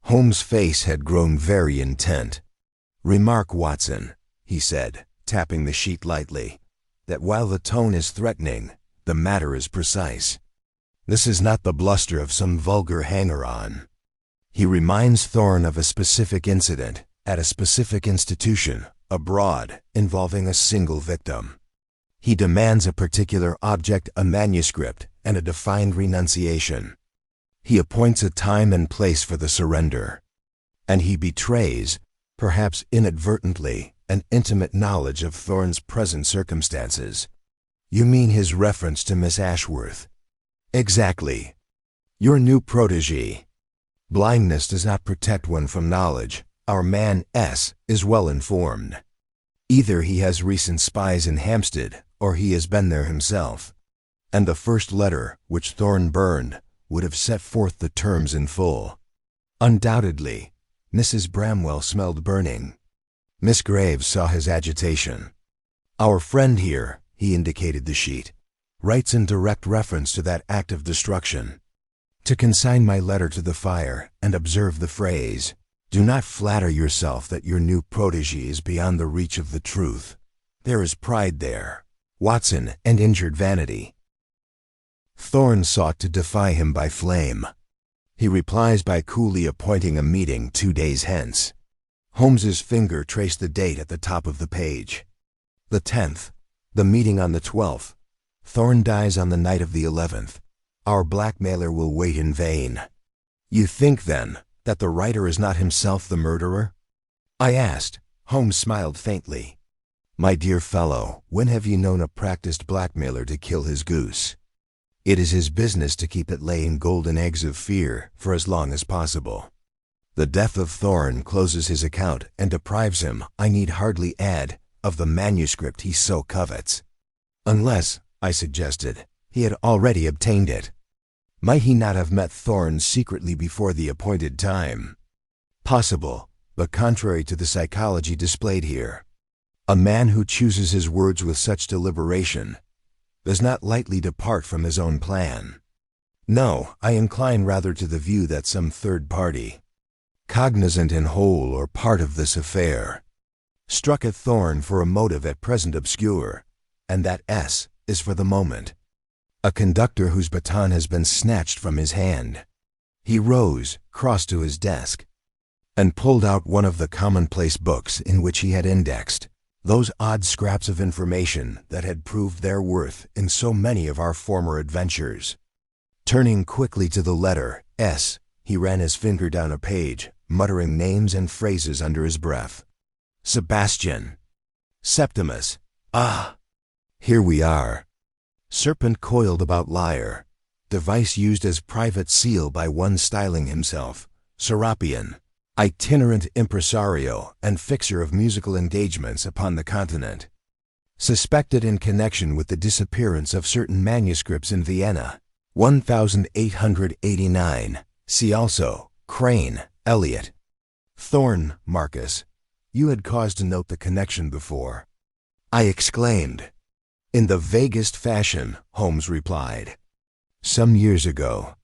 Holmes' face had grown very intent. "Remark, Watson," he said, tapping the sheet lightly, "that while the tone is threatening, the matter is precise. This is not the bluster of some vulgar hanger-on. He reminds Thorne of a specific incident at a specific institution abroad involving a single victim. He demands a particular object, a manuscript, and a defined renunciation. He appoints a time and place for the surrender. And he betrays, perhaps inadvertently, an intimate knowledge of Thorne's present circumstances." "You mean his reference to Miss Ashworth?" "Exactly. Your new protégé. Blindness does not protect one from knowledge. Our man S is well informed. Either he has recent spies in Hampstead, or he has been there himself. And the first letter, which Thorne burned, would have set forth the terms in full. Undoubtedly, Mrs. Bramwell smelled burning. Miss Graves saw his agitation. Our friend here," he indicated the sheet, "writes in direct reference to that act of destruction. To consign my letter to the fire and observe the phrase, 'Do not flatter yourself that your new protégé is beyond the reach of the truth.' There is pride there, Watson, and injured vanity. Thorne sought to defy him by flame. He replies by coolly appointing a meeting 2 days hence." Holmes's finger traced the date at the top of the page. "The 10th. The meeting on the 12th. Thorne dies on the night of the 11th. Our blackmailer will wait in vain." "You think, then, that the writer is not himself the murderer?" I asked. Holmes smiled faintly. "My dear fellow, when have you known a practiced blackmailer to kill his goose? It is his business to keep it laying golden eggs of fear for as long as possible. The death of Thorne closes his account and deprives him, I need hardly add, of the manuscript he so covets. Unless, I suggested, he had already obtained it. Might he not have met Thorne secretly before the appointed time? Possible, but contrary to the psychology displayed here. A man who chooses his words with such deliberation does not lightly depart from his own plan. No, I incline rather to the view that some third party, cognizant in whole or part of this affair, struck at Thorne for a motive at present obscure, and that S is for the moment a conductor whose baton has been snatched from his hand." He rose, crossed to his desk, and pulled out one of the commonplace books in which he had indexed those odd scraps of information that had proved their worth in so many of our former adventures. Turning quickly to the letter S, he ran his finger down a page, muttering names and phrases under his breath. "Sebastian. Septimus. Ah! Here we are. Serpent coiled about lyre. Device used as private seal by one styling himself Serapion. Itinerant impresario and fixer of musical engagements upon the continent. Suspected in connection with the disappearance of certain manuscripts in Vienna. 1889. See also Crane, Eliot. Thorne, Marcus. You had cause to note the connection before." I exclaimed. "In the vaguest fashion," Holmes replied. "Some years ago,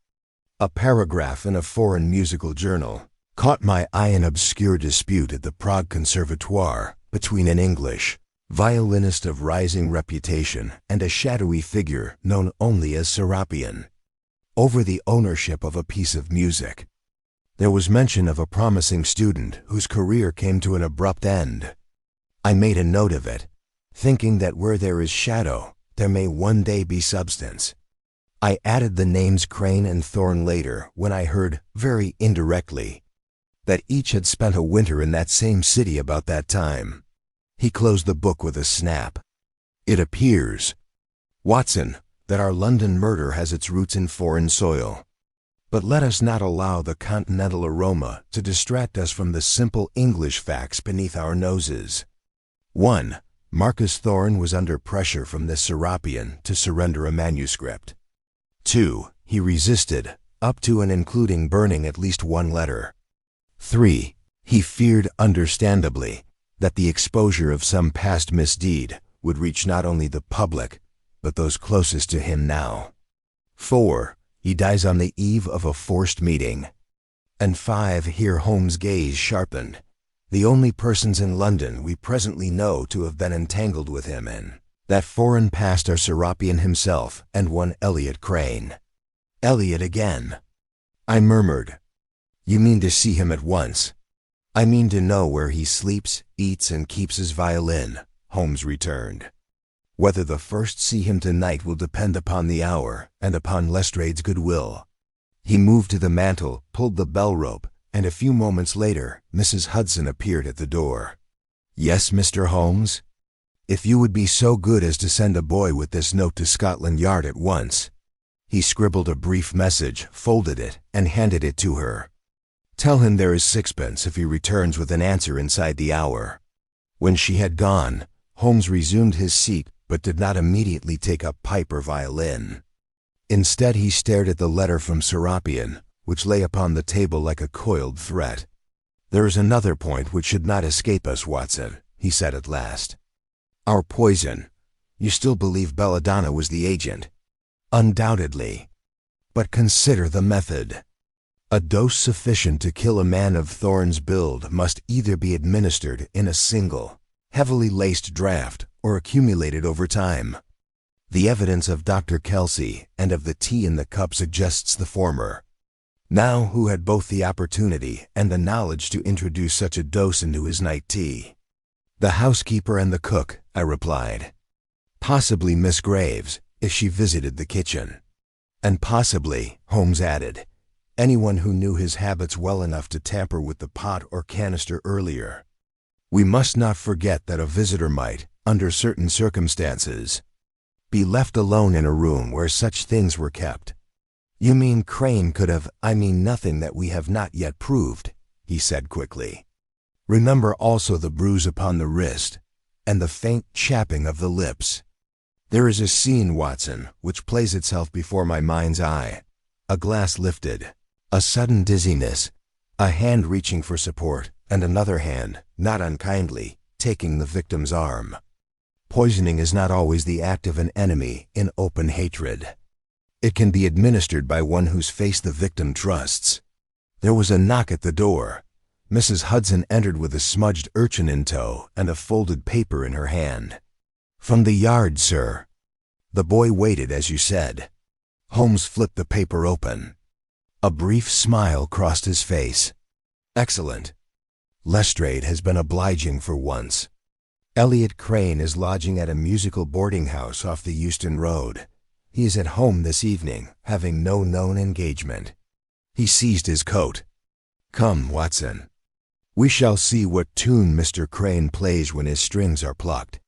a paragraph in a foreign musical journal caught my eye. An obscure dispute at the Prague Conservatoire between an English violinist of rising reputation and a shadowy figure known only as Serapion, over the ownership of a piece of music. There was mention of a promising student whose career came to an abrupt end. I made a note of it, thinking that where there is shadow, there may one day be substance. I added the names Crane and Thorne later when I heard, very indirectly, that each had spent a winter in that same city about that time." He closed the book with a snap. "It appears, Watson, that our London murder has its roots in foreign soil. But let us not allow the continental aroma to distract us from the simple English facts beneath our noses. 1. Marcus Thorne was under pressure from this Serapion to surrender a manuscript. 2. He resisted, up to and including burning at least one letter. 3. He feared, understandably, that the exposure of some past misdeed would reach not only the public, but those closest to him now. 4. He dies on the eve of a forced meeting. And 5. Here Holmes' gaze sharpened. The only persons in London we presently know to have been entangled with him in that foreign past are Serapion himself and one Elliot Crane. Elliot again. I murmured. You mean to see him at once? I mean to know where he sleeps, eats, and keeps his violin, Holmes returned. Whether the first see him tonight will depend upon the hour and upon Lestrade's goodwill. He moved to the mantel, pulled the bell rope, and a few moments later, Mrs. Hudson appeared at the door. Yes, Mr. Holmes? If you would be so good as to send a boy with this note to Scotland Yard at once. He scribbled a brief message, folded it, and handed it to her. Tell him there is sixpence if he returns with an answer inside the hour. When she had gone, Holmes resumed his seat but did not immediately take up pipe or violin. Instead, he stared at the letter from Serapion, which lay upon the table like a coiled threat. There is another point which should not escape us, Watson, he said at last. Our poison. You still believe Belladonna was the agent? Undoubtedly. But consider the method. A dose sufficient to kill a man of Thorne's build must either be administered in a single, heavily laced draught or accumulated over time. The evidence of Dr. Kelsey and of the tea in the cup suggests the former. Now who had both the opportunity and the knowledge to introduce such a dose into his night tea? The housekeeper and the cook, I replied. Possibly Miss Graves, if she visited the kitchen. And possibly, Holmes added, anyone who knew his habits well enough to tamper with the pot or canister earlier. We must not forget that a visitor might, under certain circumstances, be left alone in a room where such things were kept. You mean Crane could have— I mean nothing that we have not yet proved, he said quickly. Remember also the bruise upon the wrist, and the faint chapping of the lips. There is a scene, Watson, which plays itself before my mind's eye. A glass lifted, a sudden dizziness, a hand reaching for support, and another hand, not unkindly, taking the victim's arm. Poisoning is not always the act of an enemy in open hatred. It can be administered by one whose face the victim trusts. There was a knock at the door. Mrs. Hudson entered with a smudged urchin in tow and a folded paper in her hand. From the Yard, sir. The boy waited as you said. Holmes flipped the paper open. A brief smile crossed his face. Excellent. Lestrade has been obliging for once. Elliot Crane is lodging at a musical boarding house off the Euston Road. He is at home this evening, having no known engagement. He seized his coat. Come, Watson. We shall see what tune Mr. Crane plays when his strings are plucked.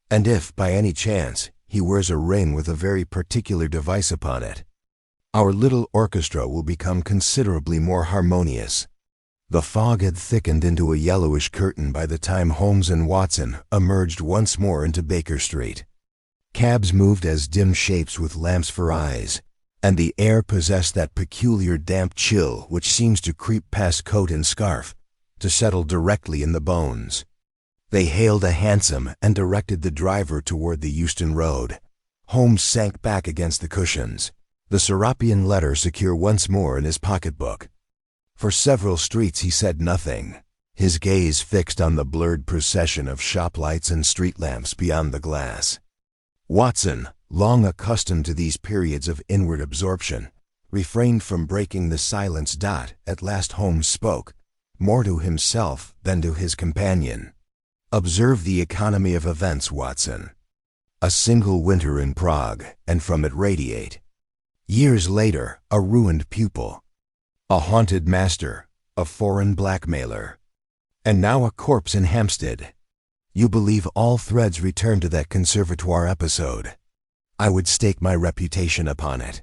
And if, by any chance, he wears a ring with a very particular device upon it, our little orchestra will become considerably more harmonious. The fog had thickened into a yellowish curtain by the time Holmes and Watson emerged once more into Baker Street. Cabs moved as dim shapes with lamps for eyes, and the air possessed that peculiar damp chill which seems to creep past coat and scarf, to settle directly in the bones. They hailed a hansom and directed the driver toward the Euston Road. Holmes sank back against the cushions, the Serapion letter secure once more in his pocketbook. For several streets he said nothing, his gaze fixed on the blurred procession of shop lights and street lamps beyond the glass. Watson, long accustomed to these periods of inward absorption, refrained from breaking the silence. At last Holmes spoke, more to himself than to his companion. Observe the economy of events, Watson. A single winter in Prague, and from it radiate. Years later, a ruined pupil. A haunted master, a foreign blackmailer. And now a corpse in Hampstead. You believe all threads return to that conservatoire episode. I would stake my reputation upon it.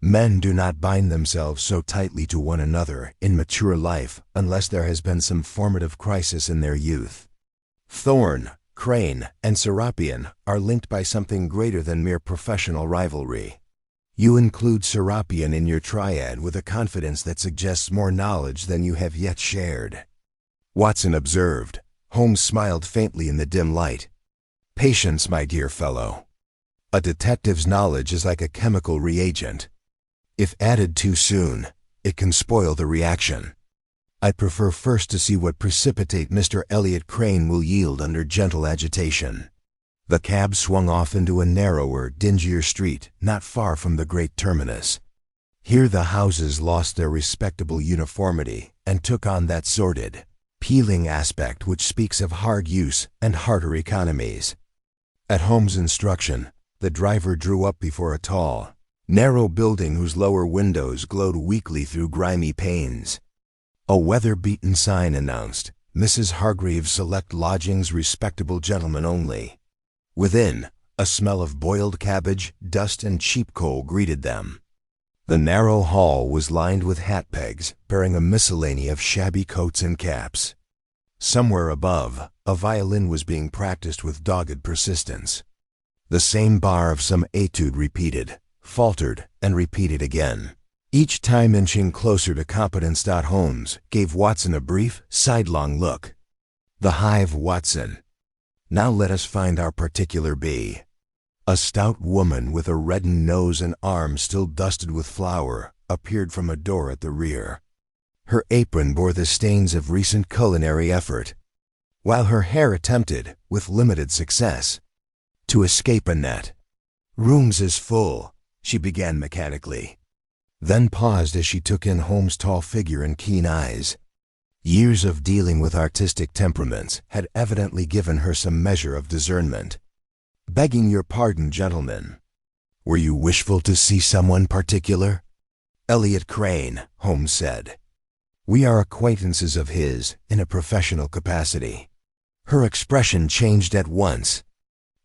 Men do not bind themselves so tightly to one another in mature life unless there has been some formative crisis in their youth. Thorne, Crane, and Serapion are linked by something greater than mere professional rivalry. You include Serapion in your triad with a confidence that suggests more knowledge than you have yet shared. Watson observed. Holmes smiled faintly in the dim light. Patience, my dear fellow. A detective's knowledge is like a chemical reagent. If added too soon, it can spoil the reaction. I prefer first to see what precipitate Mr. Elliot Crane will yield under gentle agitation. The cab swung off into a narrower, dingier street not far from the great terminus. Here the houses lost their respectable uniformity and took on that sordid, peeling aspect which speaks of hard use and harder economies. At Holmes' instruction, the driver drew up before a tall, narrow building whose lower windows glowed weakly through grimy panes. A weather-beaten sign announced, Mrs. Hargreaves' Select Lodgings, respectable gentlemen only. Within, a smell of boiled cabbage, dust, and cheap coal greeted them. The narrow hall was lined with hat pegs bearing a miscellany of shabby coats and caps. Somewhere above, a violin was being practiced with dogged persistence. The same bar of some etude repeated, faltered, and repeated again, each time inching closer to competence. Holmes gave Watson a brief, sidelong look. The hive, Watson. Now let us find our particular bee. A stout woman with a reddened nose and arms still dusted with flour appeared from a door at the rear. Her apron bore the stains of recent culinary effort, while her hair attempted, with limited success, to escape a net. "Rooms is full," she began mechanically, then paused as she took in Holmes' tall figure and keen eyes. Years of dealing with artistic temperaments had evidently given her some measure of discernment. "Begging your pardon, gentlemen. Were you wishful to see someone particular?" "Elliot Crane," Holmes said. "We are acquaintances of his in a professional capacity." Her expression changed at once.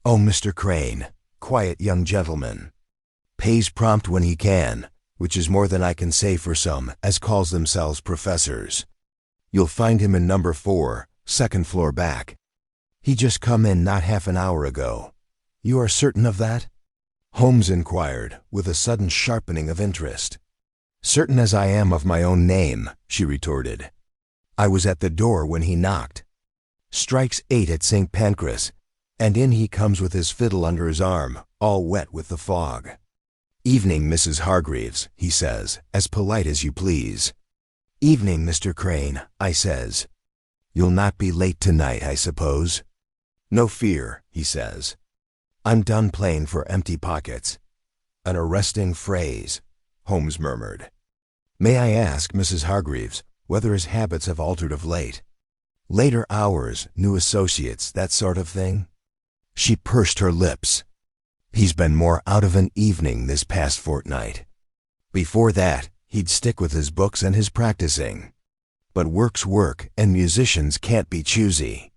"Oh, Mr. Crane, quiet young gentleman. Pays prompt when he can, which is more than I can say for some as calls themselves professors. You'll find him in number 4, second floor back. He just come in not half an hour ago. You are certain of that?" Holmes inquired, with a sudden sharpening of interest. "Certain as I am of my own name," she retorted. "I was at the door when he knocked. Strikes 8 at St. Pancras, and in he comes with his fiddle under his arm, all wet with the fog. 'Evening, Mrs. Hargreaves,' he says, as polite as you please. 'Evening, Mr. Crane,' I says. 'You'll not be late tonight, I suppose?' 'No fear,' he says. 'I'm done playing for empty pockets.'" "An arresting phrase," Holmes murmured. "May I ask, Mrs. Hargreaves, whether his habits have altered of late? Later hours, new associates, that sort of thing?" She pursed her lips. "He's been more out of an evening this past fortnight. Before that, he'd stick with his books and his practicing. But work's work, and musicians can't be choosy.